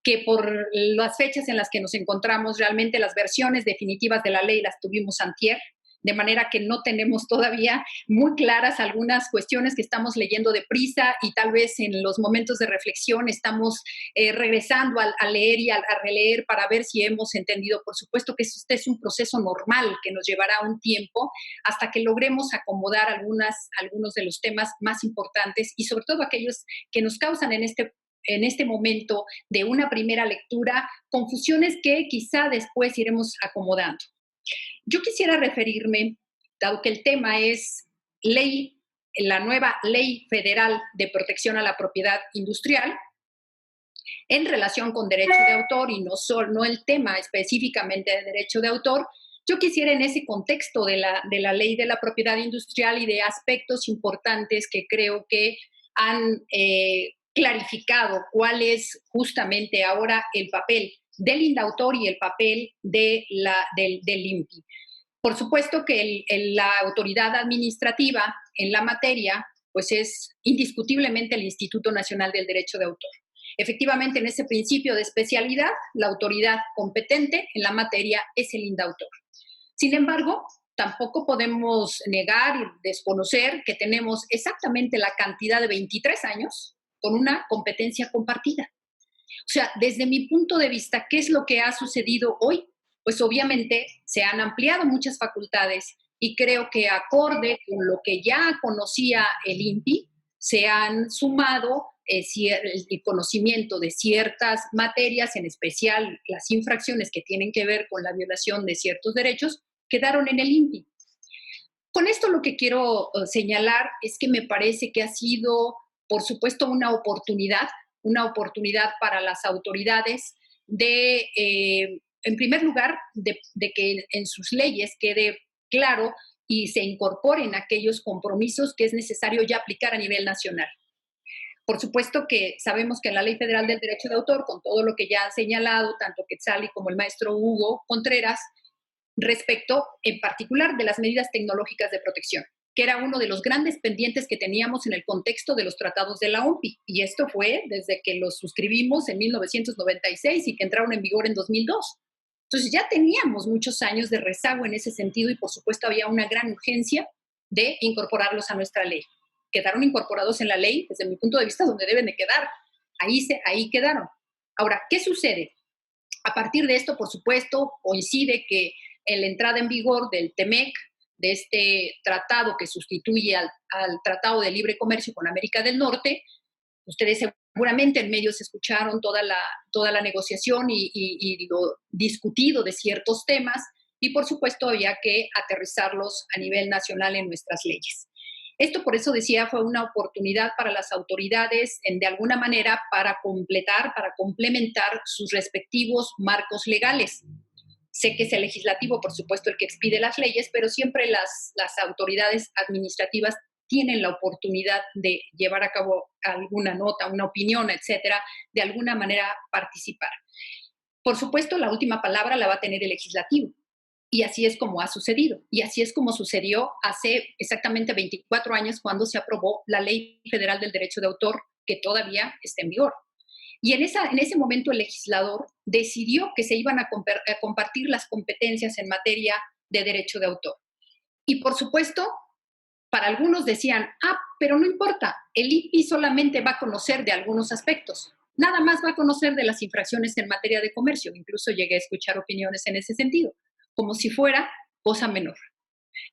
que por las fechas en las que nos encontramos, realmente las versiones definitivas de la ley las tuvimos antier, de manera que no tenemos todavía muy claras algunas cuestiones que estamos leyendo deprisa y tal vez en los momentos de reflexión estamos regresando a leer y a releer para ver si hemos entendido. Por supuesto que este es un proceso normal que nos llevará un tiempo hasta que logremos acomodar algunos de los temas más importantes y sobre todo aquellos que nos causan en este momento de una primera lectura confusiones que quizá después iremos acomodando. Yo quisiera referirme, dado que el tema es la nueva Ley Federal de Protección a la Propiedad Industrial, en relación con derecho de autor y no el tema específicamente de derecho de autor, yo quisiera en ese contexto de la Ley de la Propiedad Industrial y de aspectos importantes que creo que han clarificado cuál es justamente ahora el papel del indautor y el papel del INPI. Por supuesto que la autoridad administrativa en la materia pues es indiscutiblemente el Instituto Nacional del Derecho de Autor. Efectivamente, en ese principio de especialidad, la autoridad competente en la materia es el indautor. Sin embargo, tampoco podemos negar y desconocer que tenemos exactamente la cantidad de 23 años con una competencia compartida. O sea, desde mi punto de vista, ¿qué es lo que ha sucedido hoy? Pues obviamente se han ampliado muchas facultades y creo que acorde con lo que ya conocía el INPI, se han sumado el conocimiento de ciertas materias, en especial las infracciones que tienen que ver con la violación de ciertos derechos, quedaron en el INPI. Con esto lo que quiero señalar es que me parece que ha sido, por supuesto, una oportunidad para las autoridades de, en primer lugar, de que en sus leyes quede claro y se incorporen aquellos compromisos que es necesario ya aplicar a nivel nacional. Por supuesto que sabemos que en la Ley Federal del Derecho de Autor, con todo lo que ya han señalado, tanto Quetzali como el maestro Hugo Contreras, respecto en particular de las medidas tecnológicas de protección, que era uno de los grandes pendientes que teníamos en el contexto de los tratados de la OMPI. Y esto fue desde que los suscribimos en 1996 y que entraron en vigor en 2002. Entonces ya teníamos muchos años de rezago en ese sentido y por supuesto había una gran urgencia de incorporarlos a nuestra ley. Quedaron incorporados en la ley, desde mi punto de vista, donde deben de quedar. Ahí quedaron. Ahora, ¿qué sucede? A partir de esto, por supuesto, coincide que en la entrada en vigor del TEMEC, de este tratado que sustituye al Tratado de Libre Comercio con América del Norte, ustedes seguramente en medios escucharon toda la negociación y lo discutido de ciertos temas, y por supuesto había que aterrizarlos a nivel nacional en nuestras leyes. Esto, por eso decía, fue una oportunidad para las autoridades, de alguna manera, para complementar sus respectivos marcos legales. Sé que es el legislativo, por supuesto, el que expide las leyes, pero siempre las autoridades administrativas tienen la oportunidad de llevar a cabo alguna nota, una opinión, etcétera, de alguna manera participar. Por supuesto, la última palabra la va a tener el legislativo. Y así es como ha sucedido. Y así es como sucedió hace exactamente 24 años cuando se aprobó la Ley Federal del Derecho de Autor, que todavía está en vigor. Y en ese momento el legislador decidió que se iban a compartir las competencias en materia de derecho de autor. Y por supuesto, para algunos decían, pero no importa, el INPI solamente va a conocer de algunos aspectos, nada más va a conocer de las infracciones en materia de comercio. Incluso llegué a escuchar opiniones en ese sentido, como si fuera cosa menor,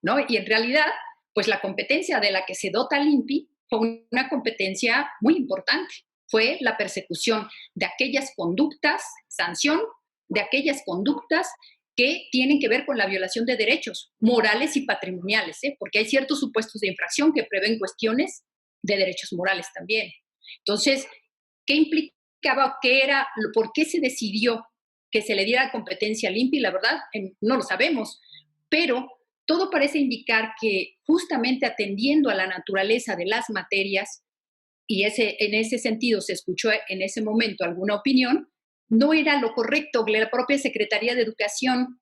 ¿no? Y en realidad, pues la competencia de la que se dota el INPI fue una competencia muy importante. Fue la persecución de aquellas conductas, sanción de aquellas conductas que tienen que ver con la violación de derechos morales y patrimoniales, porque hay ciertos supuestos de infracción que prevén cuestiones de derechos morales también. Entonces, ¿qué implicaba? ¿Qué era? ¿Por qué se decidió que se le diera competencia al INPI? La verdad, no lo sabemos, pero todo parece indicar que justamente atendiendo a la naturaleza de las materias, y en ese sentido se escuchó en ese momento alguna opinión, no era lo correcto que la propia Secretaría de Educación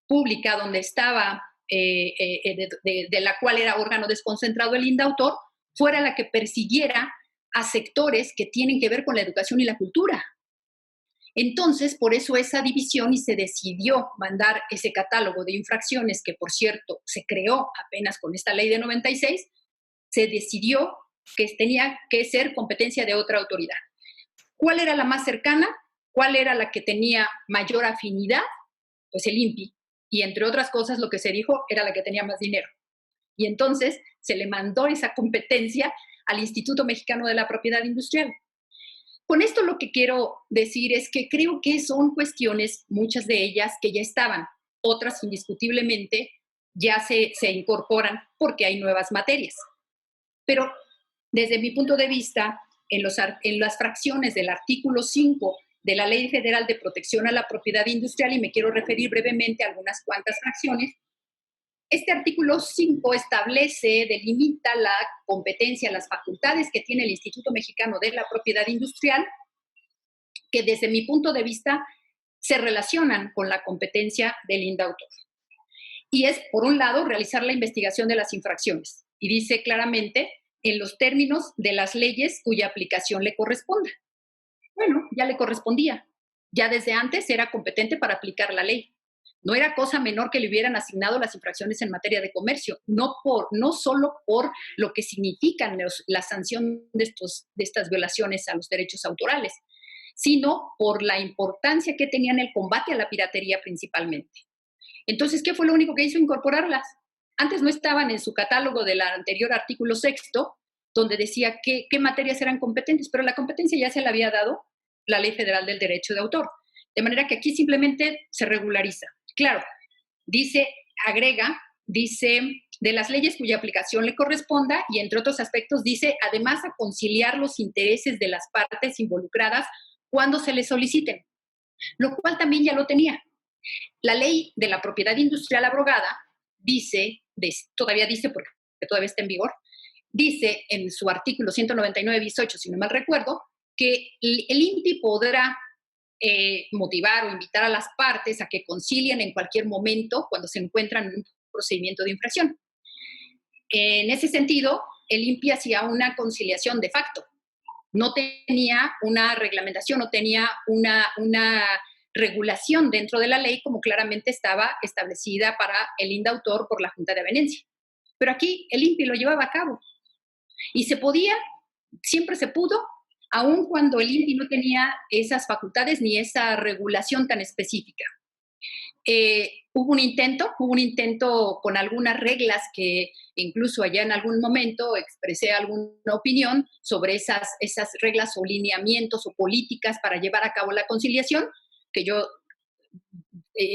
Pública, donde estaba, de la cual era órgano desconcentrado el INDAUTOR, fuera la que persiguiera a sectores que tienen que ver con la educación y la cultura. Entonces, por eso esa división, y se decidió mandar ese catálogo de infracciones, que por cierto se creó apenas con esta ley de 96, se decidió que tenía que ser competencia de otra autoridad. ¿Cuál era la más cercana? ¿Cuál era la que tenía mayor afinidad? Pues el INPI. Y entre otras cosas, lo que se dijo era la que tenía más dinero. Y entonces se le mandó esa competencia al Instituto Mexicano de la Propiedad Industrial. Con esto lo que quiero decir es que creo que son cuestiones, muchas de ellas, que ya estaban. Otras, indiscutiblemente, ya se incorporan porque hay nuevas materias. Pero desde mi punto de vista, en las fracciones del artículo 5 de la Ley Federal de Protección a la Propiedad Industrial, y me quiero referir brevemente a algunas cuantas fracciones, este artículo 5 establece, delimita la competencia, las facultades que tiene el Instituto Mexicano de la Propiedad Industrial, que desde mi punto de vista se relacionan con la competencia del INDAUTOR. Y es, por un lado, realizar la investigación de las infracciones. Y dice claramente, en los términos de las leyes cuya aplicación le corresponda. Bueno, ya le correspondía. Ya desde antes era competente para aplicar la ley. No era cosa menor que le hubieran asignado las infracciones en materia de comercio, no solo por lo que significan la sanción de estas violaciones a los derechos autorales, sino por la importancia que tenían el combate a la piratería principalmente. Entonces, ¿qué fue lo único que hizo? Incorporarlas. Antes no estaban en su catálogo del anterior artículo 6, donde decía qué materias eran competentes, pero la competencia ya se le había dado la Ley Federal del Derecho de Autor. De manera que aquí simplemente se regulariza. Claro, agrega, de las leyes cuya aplicación le corresponda, y entre otros aspectos dice, además, a conciliar los intereses de las partes involucradas cuando se les soliciten, lo cual también ya lo tenía. La Ley de la Propiedad Industrial abrogada todavía dice, porque todavía está en vigor, dice en su artículo 199 bis 8, si no mal recuerdo, que el INPI podrá motivar o invitar a las partes a que concilien en cualquier momento cuando se encuentran en un procedimiento de infracción. En ese sentido, el INPI hacía una conciliación de facto. No tenía una reglamentación, no tenía una regulación dentro de la ley como claramente estaba establecida para el INDAUTOR por la Junta de Avenencia. Pero aquí el INPI lo llevaba a cabo. Y se podía, siempre se pudo, aun cuando el INPI no tenía esas facultades ni esa regulación tan específica. Hubo un intento con algunas reglas que incluso allá en algún momento expresé alguna opinión sobre esas reglas o lineamientos o políticas para llevar a cabo la conciliación, que yo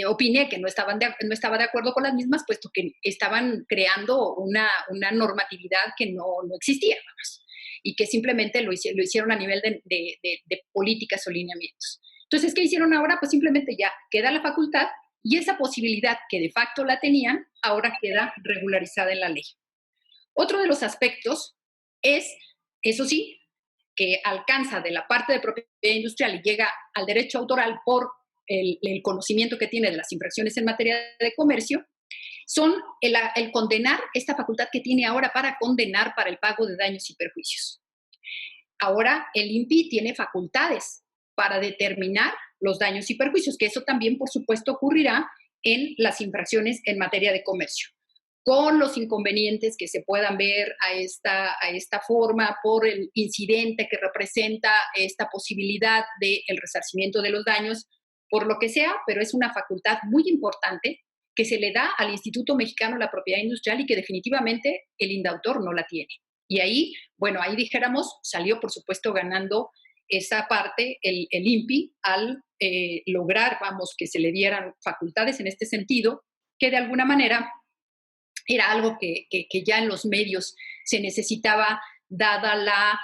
opiné que no estaba de acuerdo con las mismas, puesto que estaban creando una normatividad que no existía, vamos, y que simplemente lo hicieron a nivel de políticas o lineamientos. Entonces, ¿qué hicieron ahora? Pues simplemente ya queda la facultad, y esa posibilidad que de facto la tenían, ahora queda regularizada en la ley. Otro de los aspectos es, eso sí, que alcanza de la parte de propiedad industrial y llega al derecho autoral por el conocimiento que tiene de las infracciones en materia de comercio, son el condenar, esta facultad que tiene ahora para condenar para el pago de daños y perjuicios. Ahora el INPI tiene facultades para determinar los daños y perjuicios, que eso también, por supuesto, ocurrirá en las infracciones en materia de comercio, con los inconvenientes que se puedan ver a esta forma por el incidente que representa esta posibilidad del resarcimiento de los daños, por lo que sea, pero es una facultad muy importante que se le da al Instituto Mexicano de la Propiedad Industrial y que definitivamente el INDAUTOR no la tiene. Y ahí, bueno, ahí dijéramos, salió por supuesto ganando esa parte el INPI al lograr, vamos, que se le dieran facultades en este sentido, que de alguna manera era algo que ya en los medios se necesitaba, dada la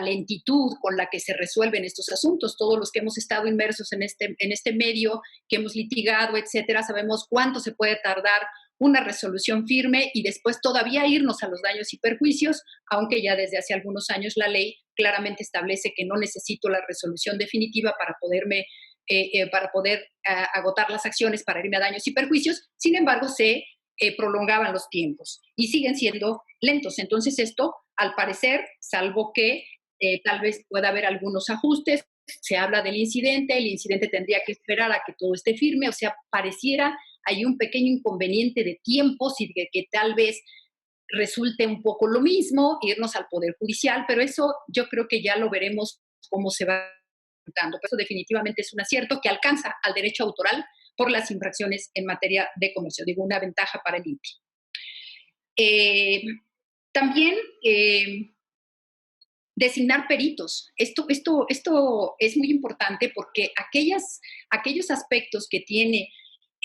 lentitud con la que se resuelven estos asuntos. Todos los que hemos estado inmersos en este medio, que hemos litigado, etcétera, sabemos cuánto se puede tardar una resolución firme y después todavía irnos a los daños y perjuicios, aunque ya desde hace algunos años la ley claramente establece que no necesito la resolución definitiva para poder agotar las acciones para irme a daños y perjuicios. Sin embargo, se prolongaban los tiempos y siguen siendo lentos. Entonces esto, al parecer, salvo que tal vez pueda haber algunos ajustes, se habla del incidente, el incidente tendría que esperar a que todo esté firme, o sea, pareciera hay un pequeño inconveniente de tiempos y de que tal vez resulte un poco lo mismo, irnos al Poder Judicial, pero eso yo creo que ya lo veremos cómo se va dando. Eso definitivamente es un acierto que alcanza al derecho autoral por las infracciones en materia de comercio. Digo, una ventaja para el INPI. También designar peritos. Esto es muy importante porque aquellos aspectos que tiene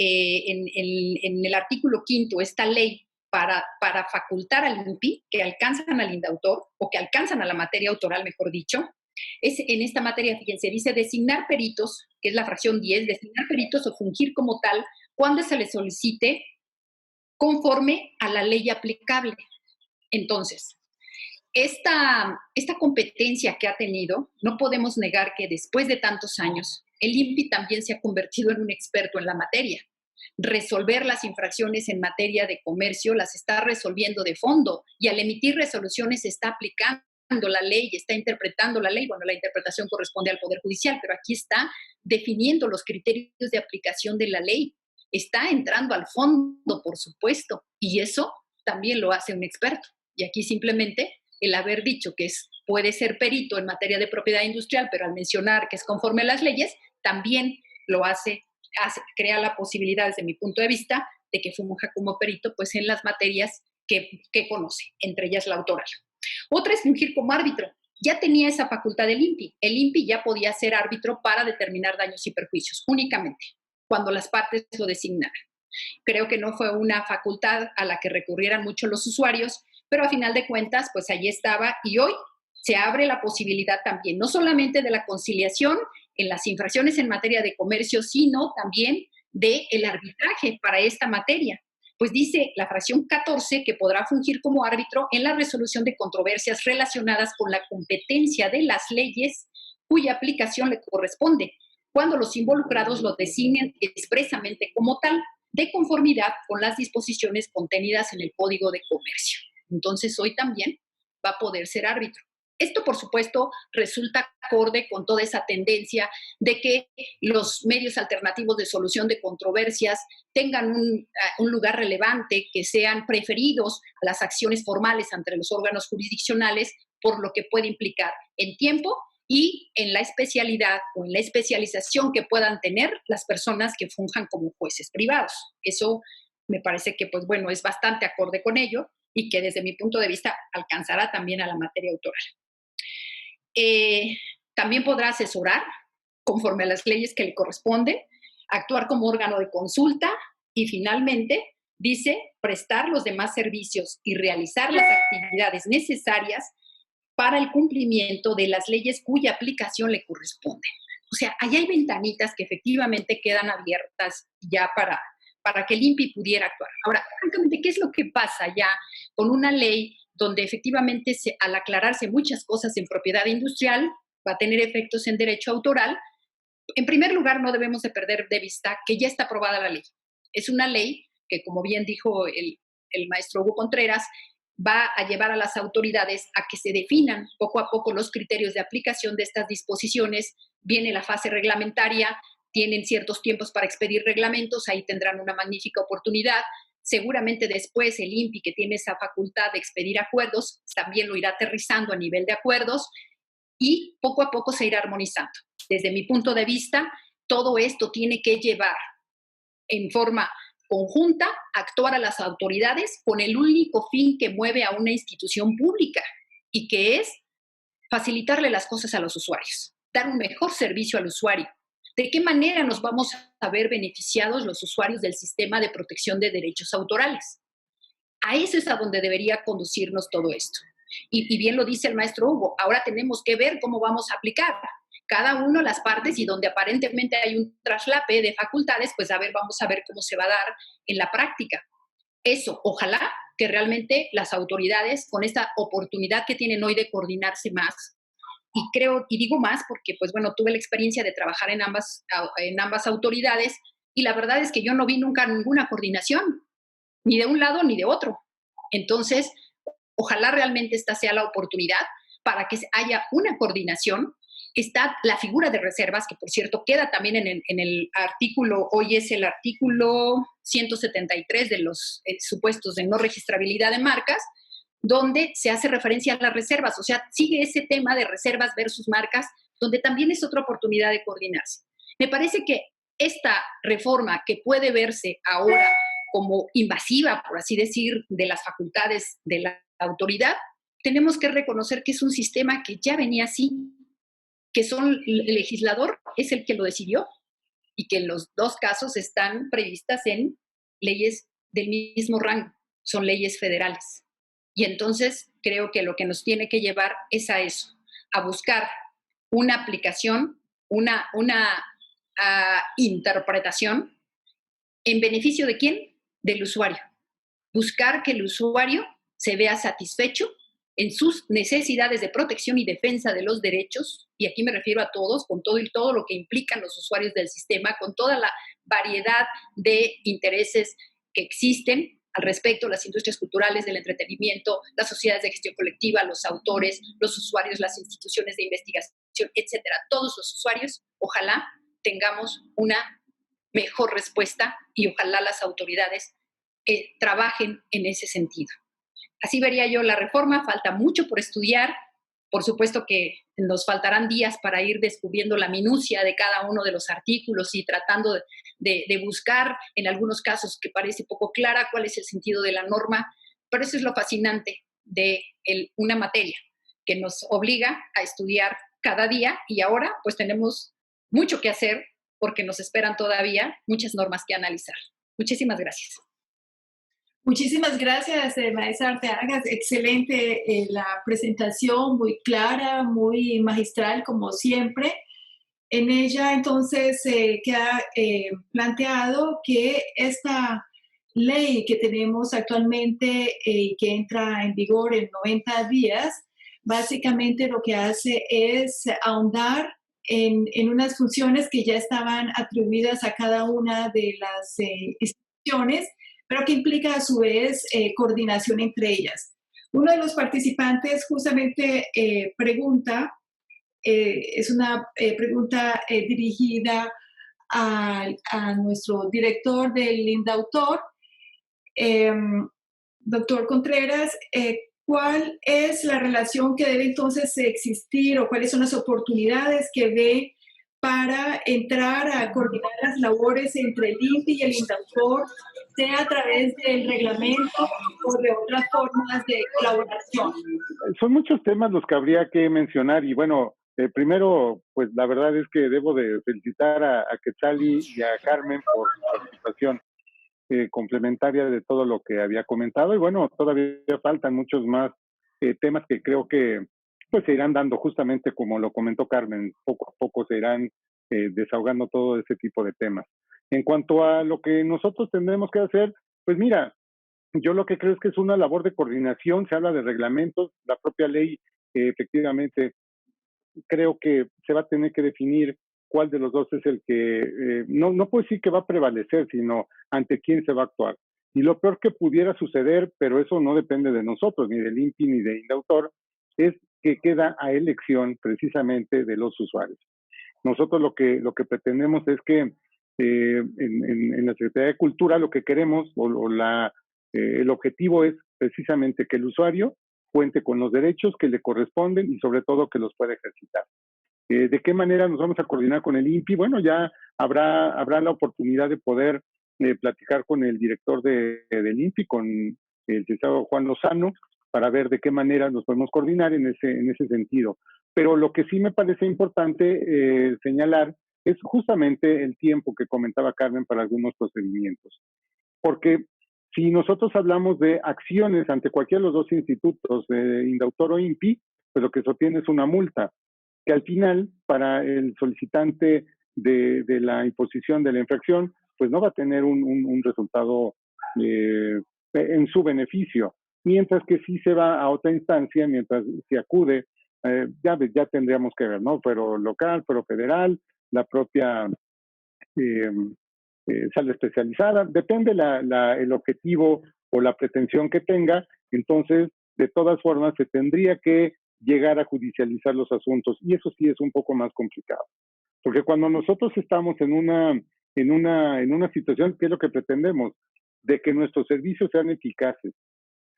en el artículo 5 esta ley para facultar al INPI, que alcanzan al INDAUTOR o que alcanzan a la materia autoral, mejor dicho, es en esta materia, fíjense, dice designar peritos, que es la fracción 10, designar peritos o fungir como tal cuando se les solicite conforme a la ley aplicable. Entonces, esta competencia que ha tenido, no podemos negar que después de tantos años, el INPI también se ha convertido en un experto en la materia. Resolver las infracciones en materia de comercio las está resolviendo de fondo y al emitir resoluciones está aplicando la ley, está interpretando la ley. Bueno, la interpretación corresponde al Poder Judicial, pero aquí está definiendo los criterios de aplicación de la ley. Está entrando al fondo, por supuesto, y eso también lo hace un experto. Y aquí simplemente el haber dicho que puede ser perito en materia de propiedad industrial, pero al mencionar que es conforme a las leyes, también lo crea la posibilidad, desde mi punto de vista, de que funja como perito pues, en las materias que conoce, entre ellas la autoral. Otra es fungir como árbitro. Ya tenía esa facultad del INPI. El INPI ya podía ser árbitro para determinar daños y perjuicios, únicamente, cuando las partes lo designaran. Creo que no fue una facultad a la que recurrieran mucho los usuarios, pero a final de cuentas, pues allí estaba y hoy se abre la posibilidad también, no solamente de la conciliación en las infracciones en materia de comercio, sino también del arbitraje para esta materia. Pues dice la fracción 14 que podrá fungir como árbitro en la resolución de controversias relacionadas con la competencia de las leyes cuya aplicación le corresponde, cuando los involucrados lo designen expresamente como tal, de conformidad con las disposiciones contenidas en el Código de Comercio. Entonces, hoy también va a poder ser árbitro. Esto, por supuesto, resulta acorde con toda esa tendencia de que los medios alternativos de solución de controversias tengan un lugar relevante, que sean preferidos a las acciones formales ante los órganos jurisdiccionales, por lo que puede implicar en tiempo y en la especialidad o en la especialización que puedan tener las personas que funjan como jueces privados. Eso me parece que, pues bueno, es bastante acorde con ello y que desde mi punto de vista alcanzará también a la materia autoral. También podrá asesorar conforme a las leyes que le corresponde, actuar como órgano de consulta y finalmente dice prestar los demás servicios y realizar las actividades necesarias para el cumplimiento de las leyes cuya aplicación le corresponde. O sea, ahí hay ventanitas que efectivamente quedan abiertas ya para que el INPI pudiera actuar. Ahora, francamente, ¿qué es lo que pasa ya con una ley donde efectivamente al aclararse muchas cosas en propiedad industrial va a tener efectos en derecho autoral? En primer lugar, no debemos de perder de vista que ya está aprobada la ley. Es una ley que, como bien dijo el maestro Hugo Contreras, va a llevar a las autoridades a que se definan poco a poco los criterios de aplicación de estas disposiciones. Viene la fase reglamentaria, tienen ciertos tiempos para expedir reglamentos, ahí tendrán una magnífica oportunidad. Seguramente después el INPI, que tiene esa facultad de expedir acuerdos, también lo irá aterrizando a nivel de acuerdos y poco a poco se irá armonizando. Desde mi punto de vista, todo esto tiene que llevar en forma conjunta a actuar a las autoridades con el único fin que mueve a una institución pública y que es facilitarle las cosas a los usuarios, dar un mejor servicio al usuario. ¿De qué manera nos vamos a ver beneficiados los usuarios del sistema de protección de derechos autorales? A eso es a donde debería conducirnos todo esto. Y bien lo dice el maestro Hugo, ahora tenemos que ver cómo vamos a aplicar cada uno las partes y donde aparentemente hay un traslape de facultades, pues vamos a ver cómo se va a dar en la práctica. Eso, ojalá que realmente las autoridades, con esta oportunidad que tienen hoy de coordinarse más, y creo, y digo más porque, pues bueno, tuve la experiencia de trabajar en ambas autoridades y la verdad es que yo no vi nunca ninguna coordinación, ni de un lado ni de otro. Entonces, ojalá realmente esta sea la oportunidad para que haya una coordinación. Está la figura de reservas, que por cierto queda también en el artículo, hoy es el artículo 173 de los supuestos de no registrabilidad de marcas, donde se hace referencia a las reservas, o sea, sigue ese tema de reservas versus marcas, donde también es otra oportunidad de coordinarse. Me parece que esta reforma que puede verse ahora como invasiva, por así decir, de las facultades de la autoridad, tenemos que reconocer que es un sistema que ya venía así, que el legislador es el que lo decidió y que en los dos casos están previstas en leyes del mismo rango, son leyes federales. Y entonces creo que lo que nos tiene que llevar es a eso, a buscar una aplicación, una interpretación en beneficio ¿de quién? Del usuario. Buscar que el usuario se vea satisfecho en sus necesidades de protección y defensa de los derechos, y aquí me refiero a todos, con todo y todo lo que implican los usuarios del sistema, con toda la variedad de intereses que existen al respecto, las industrias culturales, del entretenimiento, las sociedades de gestión colectiva, los autores, los usuarios, las instituciones de investigación, etcétera. Todos los usuarios, ojalá tengamos una mejor respuesta y ojalá las autoridades trabajen en ese sentido. Así vería yo la reforma, falta mucho por estudiar, por supuesto que nos faltarán días para ir descubriendo la minucia de cada uno de los artículos y tratando de buscar en algunos casos que parece poco clara cuál es el sentido de la norma, pero eso es lo fascinante de una materia que nos obliga a estudiar cada día y ahora pues tenemos mucho que hacer porque nos esperan todavía muchas normas que analizar. Muchísimas gracias. Muchísimas gracias, maestra Arteaga. Excelente la presentación, muy clara, muy magistral, como siempre. En ella, entonces, queda planteado que esta ley que tenemos actualmente y que entra en vigor en 90 días, básicamente lo que hace es ahondar en unas funciones que ya estaban atribuidas a cada una de las instituciones, pero que implica a su vez coordinación entre ellas. Uno de los participantes justamente pregunta, es una pregunta dirigida a nuestro director del INDAUTOR, doctor Contreras, ¿cuál es la relación que debe entonces existir o cuáles son las oportunidades que ve para entrar a coordinar las labores entre el INPI y el INDAUTOR, sea a través del reglamento o de otras formas de colaboración? Son muchos temas los que habría que mencionar y bueno, primero, pues la verdad es que debo de felicitar a Quetzali y a Carmen por su participación complementaria de todo lo que había comentado y bueno, todavía faltan muchos más temas que creo que pues se irán dando justamente como lo comentó Carmen, poco a poco se irán desahogando todo ese tipo de temas. En cuanto a lo que nosotros tendremos que hacer, pues mira, yo lo que creo es que es una labor de coordinación, se habla de reglamentos, la propia ley efectivamente creo que se va a tener que definir cuál de los dos es el que, no puedo decir que va a prevalecer, sino ante quién se va a actuar. Y lo peor que pudiera suceder, pero eso no depende de nosotros, ni del INPI ni de INDAUTOR, es que queda a elección precisamente de los usuarios. Nosotros lo que pretendemos es que en la Secretaría de Cultura lo que queremos el objetivo es precisamente que el usuario cuente con los derechos que le corresponden y sobre todo que los pueda ejercitar. ¿De qué manera nos vamos a coordinar con el INPI? Bueno, ya habrá la oportunidad de poder platicar con el director del INPI, con el licenciado Juan Lozano, para ver de qué manera nos podemos coordinar en ese sentido. Pero lo que sí me parece importante señalar es justamente el tiempo que comentaba Carmen para algunos procedimientos. Porque si nosotros hablamos de acciones ante cualquiera de los dos institutos, Indautor o INPI, pues lo que se obtiene es una multa, que al final, para el solicitante de la imposición de la infracción, pues no va a tener un resultado en su beneficio. Mientras que si se va a otra instancia, mientras se acude, ya tendríamos que ver, ¿no? Pero local, pero federal, la propia sala especializada, depende el objetivo o la pretensión que tenga, entonces, de todas formas, se tendría que llegar a judicializar los asuntos, y eso sí es un poco más complicado. Porque cuando nosotros estamos en una situación, ¿qué es lo que pretendemos? De que nuestros servicios sean eficaces,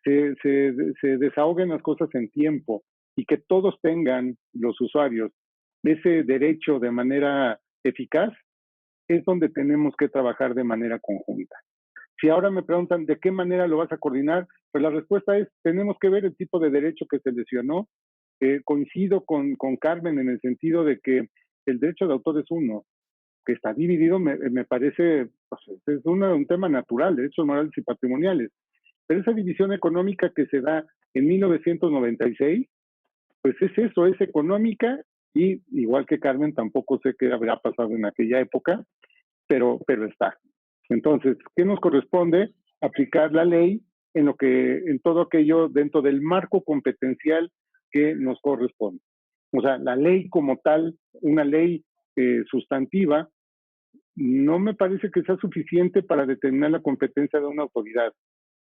se desahoguen las cosas en tiempo y que todos tengan, los usuarios, ese derecho de manera eficaz, es donde tenemos que trabajar de manera conjunta. Si ahora me preguntan de qué manera lo vas a coordinar, pues la respuesta es, tenemos que ver el tipo de derecho que se lesionó. Coincido con Carmen en el sentido de que el derecho de autor es uno, que está dividido, me parece, pues, es un tema natural, derechos morales y patrimoniales. Pero esa división económica que se da en 1996, pues es eso, es económica, y igual que Carmen, tampoco sé qué habrá pasado en aquella época, pero está. Entonces, ¿qué nos corresponde? Aplicar la ley en todo aquello dentro del marco competencial que nos corresponde. O sea, la ley como tal, una ley sustantiva, no me parece que sea suficiente para determinar la competencia de una autoridad.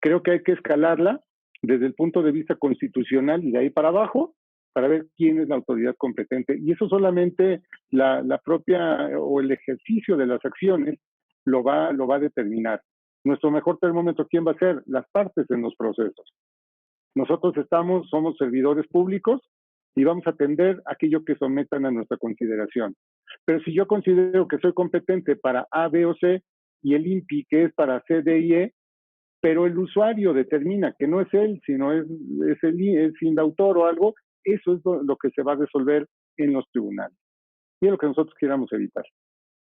Creo que hay que escalarla desde el punto de vista constitucional y de ahí para abajo, para ver quién es la autoridad competente. Y eso solamente la propia o el ejercicio de las acciones lo va a determinar. Nuestro mejor termómetro, ¿quién va a ser? Las partes en los procesos. Nosotros somos servidores públicos y vamos a atender aquello que sometan a nuestra consideración. Pero si yo considero que soy competente para A, B o C y el INPI que es para C, D y E, pero el usuario determina que no es él, sino es Indautor o algo, eso es lo que se va a resolver en los tribunales. Y es lo que nosotros queramos evitar.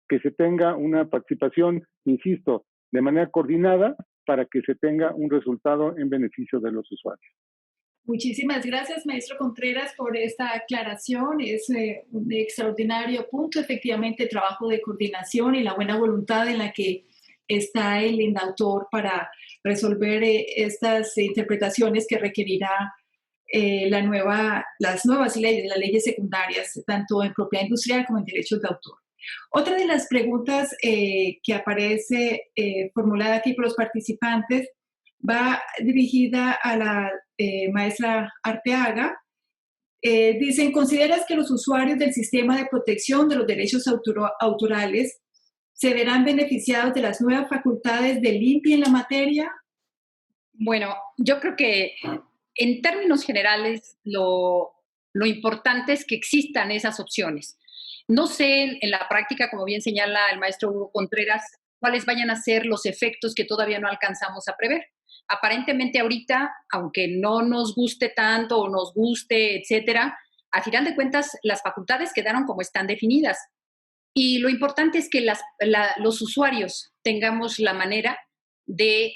Que se tenga una participación, insisto, de manera coordinada para que se tenga un resultado en beneficio de los usuarios. Muchísimas gracias, maestro Contreras, por esta aclaración. Es un extraordinario punto, efectivamente, el trabajo de coordinación y la buena voluntad en la que está el Indautor para resolver estas interpretaciones que requerirá las nuevas leyes, las leyes secundarias, tanto en propiedad industrial como en derechos de autor. Otra de las preguntas que aparece formulada aquí por los participantes va dirigida a la maestra Arteaga. Dicen, ¿consideras que los usuarios del sistema de protección de los derechos autorales se verán beneficiados de las nuevas facultades del INPI en la materia? Bueno, yo creo que en términos generales lo importante es que existan esas opciones. No sé en la práctica, como bien señala el maestro Hugo Contreras, cuáles vayan a ser los efectos que todavía no alcanzamos a prever. Aparentemente ahorita, aunque no nos guste tanto o nos guste, etcétera, a final de cuentas las facultades quedaron como están definidas. Y lo importante es que los usuarios tengamos la manera de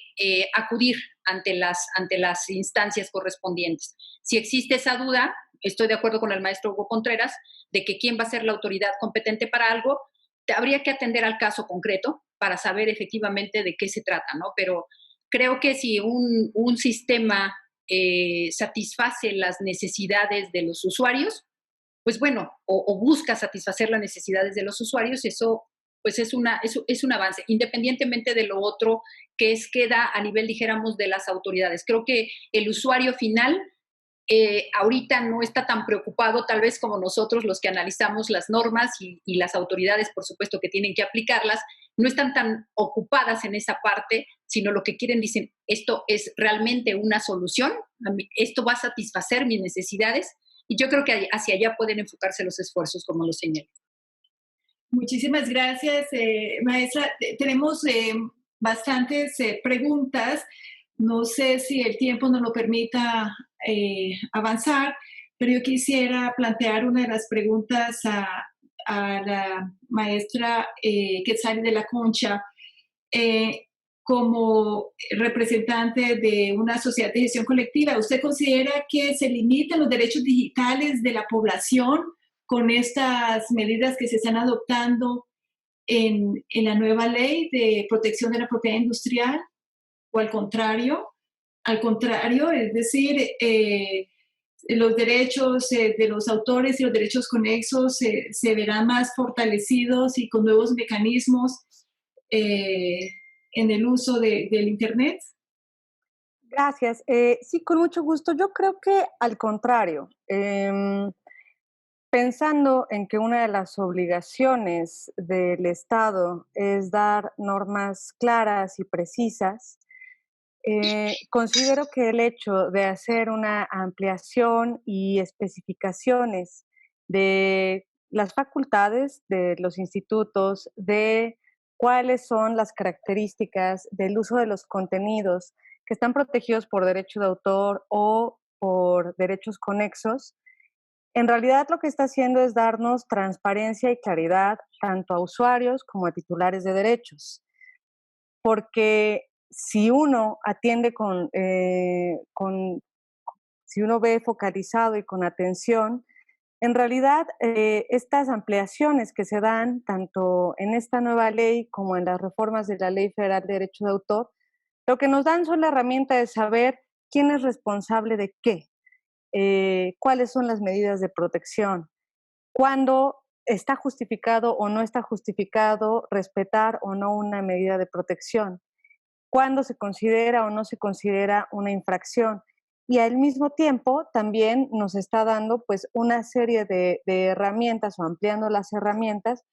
acudir ante las instancias correspondientes. Si existe esa duda, estoy de acuerdo con el maestro Hugo Contreras, de que quién va a ser la autoridad competente para algo, habría que atender al caso concreto para saber efectivamente de qué se trata, ¿no? Pero creo que si un sistema satisface las necesidades de los usuarios, pues bueno, o busca satisfacer las necesidades de los usuarios, eso pues es un avance, independientemente de lo otro que queda a nivel, dijéramos, de las autoridades. Creo que el usuario final ahorita no está tan preocupado tal vez como nosotros los que analizamos las normas y las autoridades, por supuesto, que tienen que aplicarlas, no están tan ocupadas en esa parte, sino lo que quieren, dicen, esto es realmente una solución, esto va a satisfacer mis necesidades, y yo creo que hacia allá pueden enfocarse los esfuerzos, como lo señalé. Muchísimas gracias, maestra. Tenemos bastantes preguntas. No sé si el tiempo nos lo permita avanzar, pero yo quisiera plantear una de las preguntas a la maestra Quetzali de la Concha. Como representante de una sociedad de gestión colectiva, ¿usted considera que se limitan los derechos digitales de la población con estas medidas que se están adoptando en la nueva ley de protección de la propiedad industrial? ¿O al contrario? Al contrario, es decir, los derechos de los autores y los derechos conexos se verán más fortalecidos y con nuevos mecanismos en el uso del Internet. Gracias. Sí, con mucho gusto. Yo creo que al contrario, pensando en que una de las obligaciones del Estado es dar normas claras y precisas, considero que el hecho de hacer una ampliación y especificaciones de las facultades de los institutos, de cuáles son las características del uso de los contenidos que están protegidos por derecho de autor o por derechos conexos, en realidad lo que está haciendo es darnos transparencia y claridad tanto a usuarios como a titulares de derechos. Porque si uno atiende si uno ve focalizado y con atención, en realidad estas ampliaciones que se dan tanto en esta nueva ley como en las reformas de la Ley Federal de Derecho de Autor, lo que nos dan son la herramienta de saber quién es responsable de qué, cuáles son las medidas de protección, cuándo está justificado o no está justificado respetar o no una medida de protección, cuándo se considera o no se considera una infracción. Y al mismo tiempo también nos está dando pues una serie de herramientas o ampliando las herramientas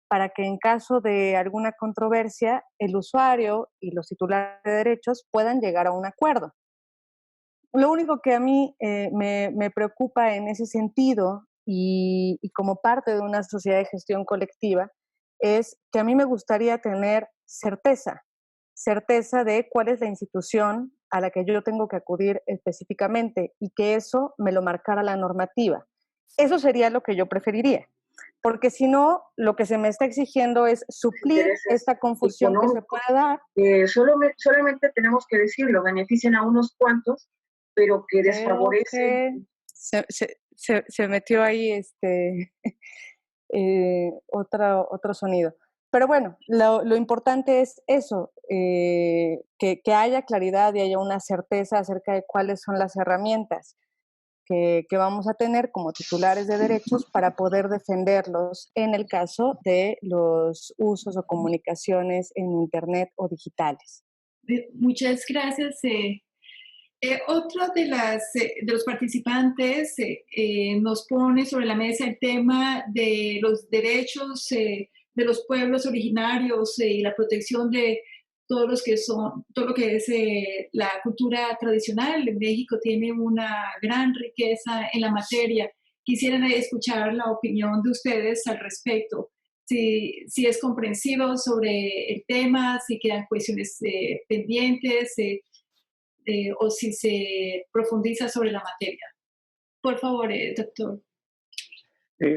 para que en caso de alguna controversia el usuario y los titulares de derechos puedan llegar a un acuerdo. Lo único que a mí me preocupa en ese sentido y como parte de una sociedad de gestión colectiva es que a mí me gustaría tener certeza de cuál es la institución a la que yo tengo que acudir específicamente y que eso me lo marcara la normativa. Eso sería lo que yo preferiría, porque si no, lo que se me está exigiendo es suplir esta confusión que se puede dar. Solamente tenemos que decirlo, benefician a unos cuantos, pero que desfavorecen. Se metió ahí otro sonido. Pero bueno, lo importante es eso, que haya claridad y haya una certeza acerca de cuáles son las herramientas que vamos a tener como titulares de derechos para poder defenderlos en el caso de los usos o comunicaciones en Internet o digitales. Muchas gracias. Otro de los participantes nos pone sobre la mesa el tema de los derechos de los pueblos originarios y la protección de todo lo que es la cultura tradicional. México tiene una gran riqueza en la materia. Quisiera escuchar la opinión de ustedes al respecto. Si es comprensivo sobre el tema, si quedan cuestiones pendientes o si se profundiza sobre la materia. Por favor, doctor.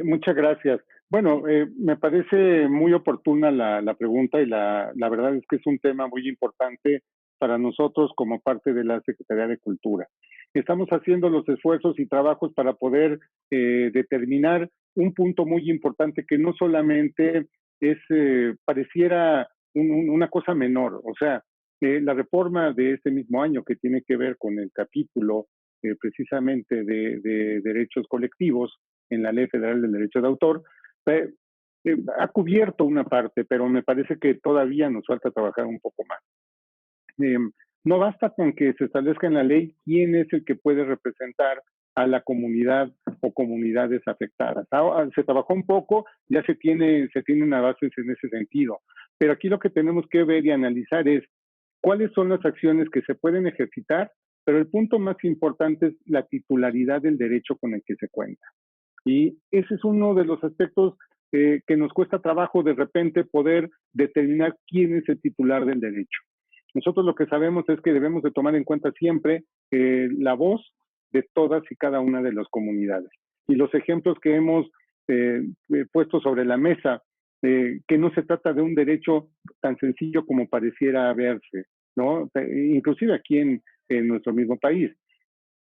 Muchas gracias. Bueno, me parece muy oportuna la pregunta y la verdad es que es un tema muy importante para nosotros como parte de la Secretaría de Cultura. Estamos haciendo los esfuerzos y trabajos para poder determinar un punto muy importante que no solamente pareciera una cosa menor, o sea, la reforma de este mismo año que tiene que ver con el capítulo precisamente de derechos colectivos en la Ley Federal del Derecho de Autor, ha cubierto una parte, pero me parece que todavía nos falta trabajar un poco más. No basta con que se establezca en la ley quién es el que puede representar a la comunidad o comunidades afectadas. Ahora, se trabajó un poco, ya se tienen avances en ese sentido, pero aquí lo que tenemos que ver y analizar es cuáles son las acciones que se pueden ejercitar, pero el punto más importante es la titularidad del derecho con el que se cuenta. Y ese es uno de los aspectos que nos cuesta trabajo de repente poder determinar quién es el titular del derecho. Nosotros lo que sabemos es que debemos de tomar en cuenta siempre la voz de todas y cada una de las comunidades. Y los ejemplos que hemos puesto sobre la mesa, que no se trata de un derecho tan sencillo como pareciera verse, ¿no? Inclusive aquí en nuestro mismo país.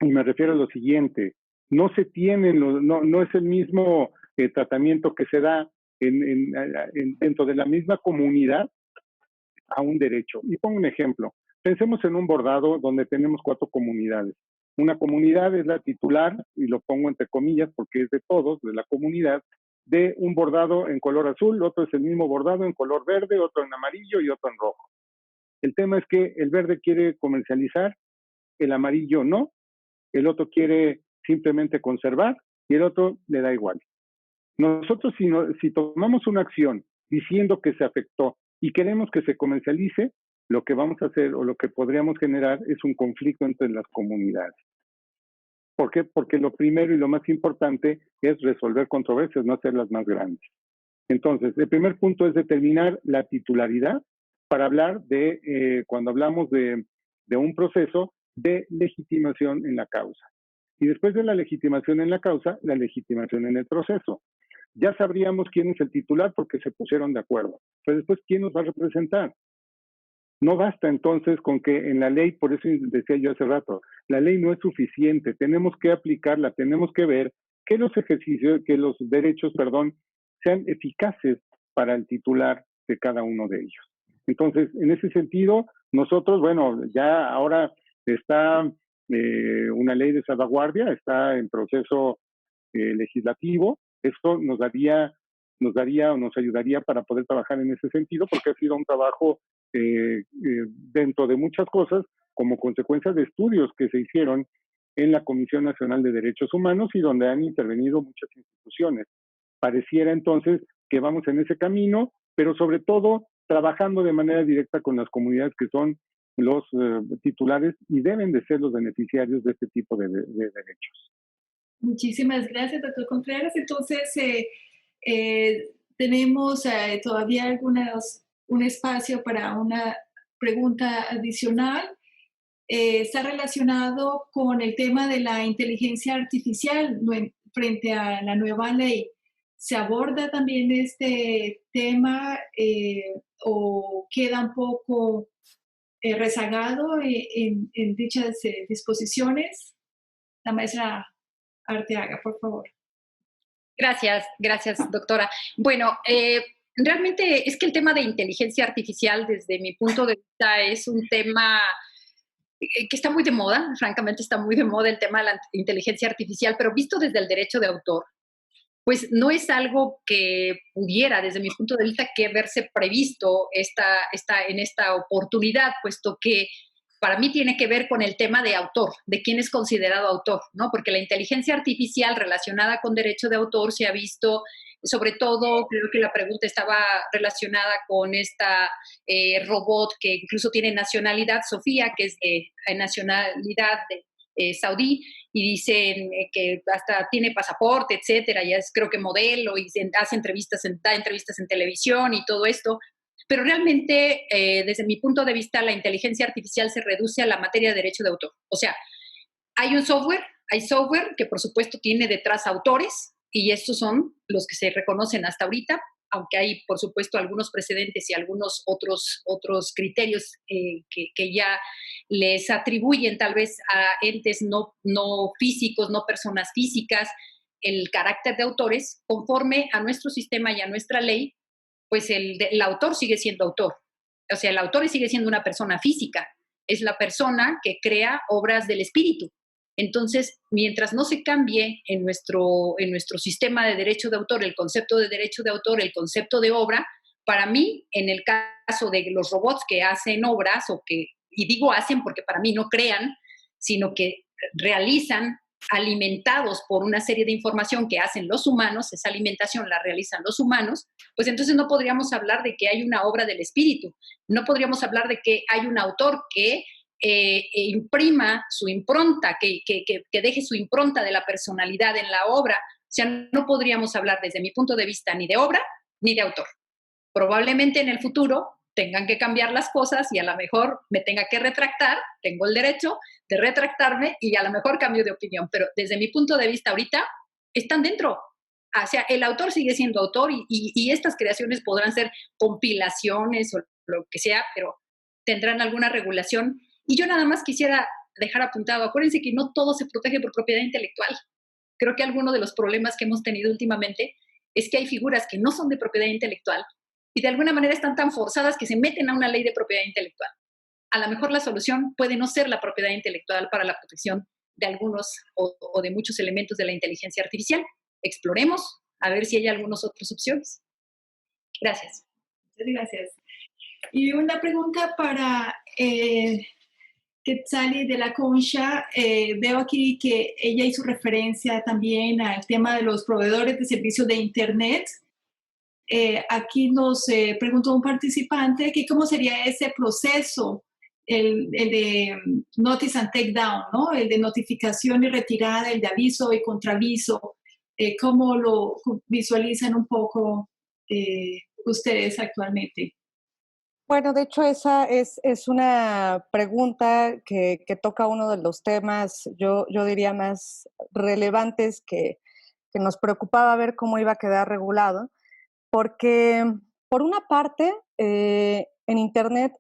Y me refiero a lo siguiente, no se tienen, no es el mismo tratamiento que se da dentro de la misma comunidad a un derecho. Y pongo un ejemplo. Pensemos en un bordado donde tenemos 4 comunidades. Una comunidad es la titular, y lo pongo entre comillas porque es de todos, de la comunidad, de un bordado en color azul, otro es el mismo bordado en color verde, otro en amarillo y otro en rojo. El tema es que el verde quiere comercializar, el amarillo no, el otro quiere simplemente conservar y el otro le da igual. Nosotros si tomamos una acción diciendo que se afectó y queremos que se comercialice, lo que vamos a hacer o lo que podríamos generar es un conflicto entre las comunidades. ¿Por qué? Porque lo primero y lo más importante es resolver controversias, no hacerlas más grandes. Entonces, el primer punto es determinar la titularidad para hablar de, cuando hablamos de un proceso de legitimación en la causa. Y después de la legitimación en la causa, la legitimación en el proceso. Ya sabríamos quién es el titular porque se pusieron de acuerdo. Pero después, ¿quién nos va a representar? No basta entonces con que en la ley, por eso decía yo hace rato, la ley no es suficiente, tenemos que aplicarla, tenemos que ver que los ejercicios, que los derechos, sean eficaces para el titular de cada uno de ellos. Entonces, en ese sentido, nosotros, bueno, ya ahora está una ley de salvaguardia, está en proceso legislativo. Esto nos ayudaría para poder trabajar en ese sentido, porque ha sido un trabajo dentro de muchas cosas, como consecuencia de estudios que se hicieron en la Comisión Nacional de Derechos Humanos y donde han intervenido muchas instituciones. Pareciera entonces que vamos en ese camino, pero sobre todo trabajando de manera directa con las comunidades que son los titulares y deben de ser los beneficiarios de este tipo de derechos. Muchísimas gracias, doctor Contreras. Entonces, tenemos todavía un espacio para una pregunta adicional. Está relacionado con el tema de la inteligencia artificial frente a la nueva ley. ¿Se aborda también este tema o queda un poco rezagado en dichas disposiciones? La maestra Arteaga, por favor. Gracias, doctora. Bueno, realmente es que el tema de inteligencia artificial, desde mi punto de vista, es un tema que está muy de moda, francamente está muy de moda el tema de la inteligencia artificial, pero visto desde el derecho de autor, pues no es algo que pudiera, desde mi punto de vista, que verse previsto en esta oportunidad, puesto que para mí tiene que ver con el tema de autor, de quién es considerado autor, ¿no? Porque la inteligencia artificial relacionada con derecho de autor se ha visto, sobre todo, creo que la pregunta estaba relacionada con esta robot que incluso tiene nacionalidad, Sofía, que es de nacionalidad saudí, y dicen que hasta tiene pasaporte, etcétera, ya es creo que modelo, y hace da entrevistas en televisión y todo esto. Pero realmente, desde mi punto de vista, la inteligencia artificial se reduce a la materia de derecho de autor. O sea, hay software que por supuesto tiene detrás autores, y estos son los que se reconocen hasta ahorita, aunque hay por supuesto algunos precedentes y algunos otros criterios que ya les atribuyen tal vez a entes no físicos, no personas físicas, el carácter de autores. Conforme a nuestro sistema y a nuestra ley, pues el autor sigue siendo autor. O sea, el autor sigue siendo una persona física. Es la persona que crea obras del espíritu. Entonces, mientras no se cambie en nuestro sistema de derecho de autor el concepto de derecho de autor, el concepto de obra, para mí, en el caso de los robots que hacen obras, y digo hacen porque para mí no crean, sino que realizan alimentados por una serie de información que hacen los humanos, esa alimentación la realizan los humanos, pues entonces no podríamos hablar de que hay una obra del espíritu, no podríamos hablar de que hay un autor que imprima su impronta, que deje su impronta de la personalidad en la obra. O sea, no podríamos hablar desde mi punto de vista ni de obra ni de autor. Probablemente en el futuro tengan que cambiar las cosas y a lo mejor me tenga que retractar, tengo el derecho de retractarme y a lo mejor cambio de opinión, pero desde mi punto de vista ahorita están dentro. O sea, el autor sigue siendo autor y estas creaciones podrán ser compilaciones o lo que sea, pero tendrán alguna regulación. Y yo nada más quisiera dejar apuntado, acuérdense que no todo se protege por propiedad intelectual. Creo que alguno de los problemas que hemos tenido últimamente es que hay figuras que no son de propiedad intelectual y de alguna manera están tan forzadas que se meten a una ley de propiedad intelectual. A lo mejor la solución puede no ser la propiedad intelectual para la protección de algunos o de muchos elementos de la inteligencia artificial. Exploremos a ver si hay algunas otras opciones. Gracias. Muchas gracias. Y una pregunta para Quetzali de la Concha. Veo aquí que ella hizo referencia también al tema de los proveedores de servicios de Internet. Aquí nos preguntó un participante que cómo sería ese proceso, el de notice and take down, ¿no? El de notificación y retirada, el de aviso y contraaviso. ¿Cómo lo visualizan un poco ustedes actualmente? Bueno, de hecho esa es una pregunta que toca uno de los temas, yo diría, más relevantes que nos preocupaba ver cómo iba a quedar regulado. Porque, por una parte, en Internet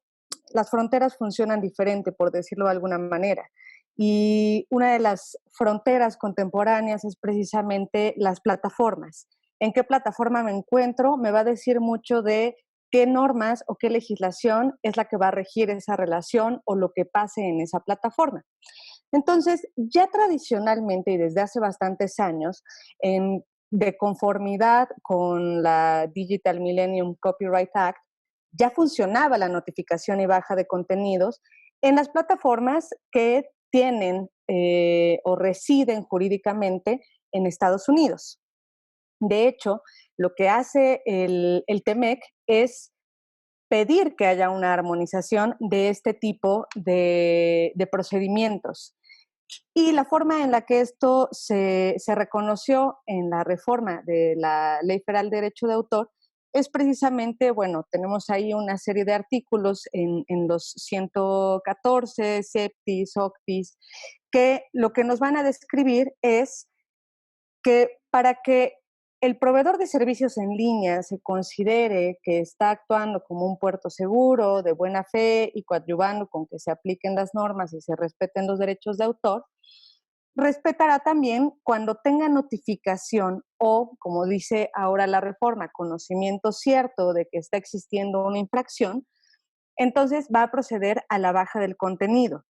las fronteras funcionan diferente, por decirlo de alguna manera. Y una de las fronteras contemporáneas es precisamente las plataformas. ¿En qué plataforma me encuentro? Me va a decir mucho de qué normas o qué legislación es la que va a regir esa relación o lo que pase en esa plataforma. Entonces, ya tradicionalmente y desde hace bastantes años, de conformidad con la Digital Millennium Copyright Act, ya funcionaba la notificación y baja de contenidos en las plataformas que tienen o residen jurídicamente en Estados Unidos. De hecho, lo que hace el TEMEC es pedir que haya una armonización de este tipo de procedimientos. Y la forma en la que esto se reconoció en la reforma de la Ley Federal de Derecho de Autor es precisamente, bueno, tenemos ahí una serie de artículos en los 114, septis, octis, que lo que nos van a describir es que para que el proveedor de servicios en línea se considere que está actuando como un puerto seguro, de buena fe y coadyuvando con que se apliquen las normas y se respeten los derechos de autor, respetará también cuando tenga notificación o, como dice ahora la reforma, conocimiento cierto de que está existiendo una infracción, entonces va a proceder a la baja del contenido.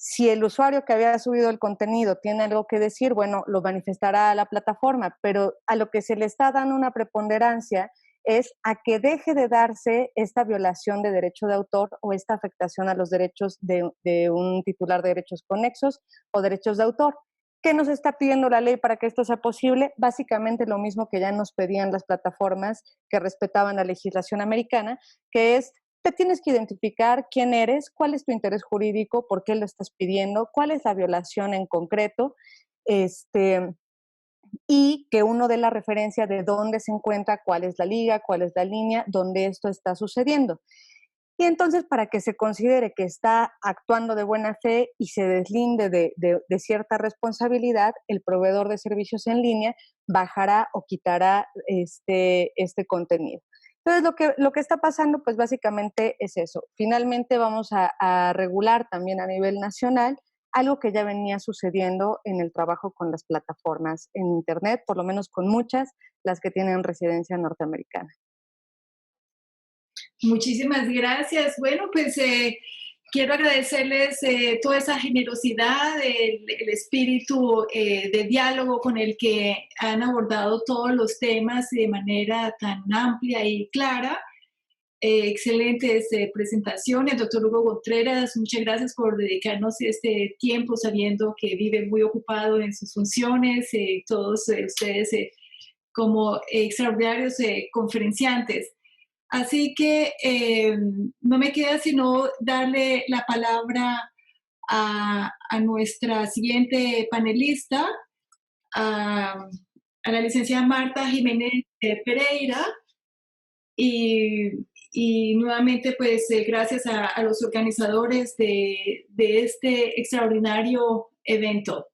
Si el usuario que había subido el contenido tiene algo que decir, bueno, lo manifestará a la plataforma, pero a lo que se le está dando una preponderancia es a que deje de darse esta violación de derecho de autor o esta afectación a los derechos de un titular de derechos conexos o derechos de autor. ¿Qué nos está pidiendo la ley para que esto sea posible? Básicamente lo mismo que ya nos pedían las plataformas que respetaban la legislación americana, que es: te tienes que identificar quién eres, cuál es tu interés jurídico, por qué lo estás pidiendo, cuál es la violación en concreto, y que uno dé la referencia de dónde se encuentra, cuál es la liga, cuál es la línea, donde esto está sucediendo. Y entonces, para que se considere que está actuando de buena fe y se deslinde de cierta responsabilidad, el proveedor de servicios en línea bajará o quitará este contenido. Entonces, lo que está pasando, pues básicamente es eso. Finalmente vamos a regular también a nivel nacional algo que ya venía sucediendo en el trabajo con las plataformas en Internet, por lo menos con muchas, las que tienen residencia norteamericana. Muchísimas gracias. Bueno, pues quiero agradecerles toda esa generosidad, el espíritu de diálogo con el que han abordado todos los temas de manera tan amplia y clara. excelentes presentaciones. Doctor Hugo Contreras, muchas gracias por dedicarnos este tiempo sabiendo que vive muy ocupado en sus funciones. Todos ustedes como extraordinarios conferenciantes. Así que no me queda sino darle la palabra a nuestra siguiente panelista, a la licenciada Marta Jiménez Pereira, y nuevamente pues gracias a los organizadores de este extraordinario evento.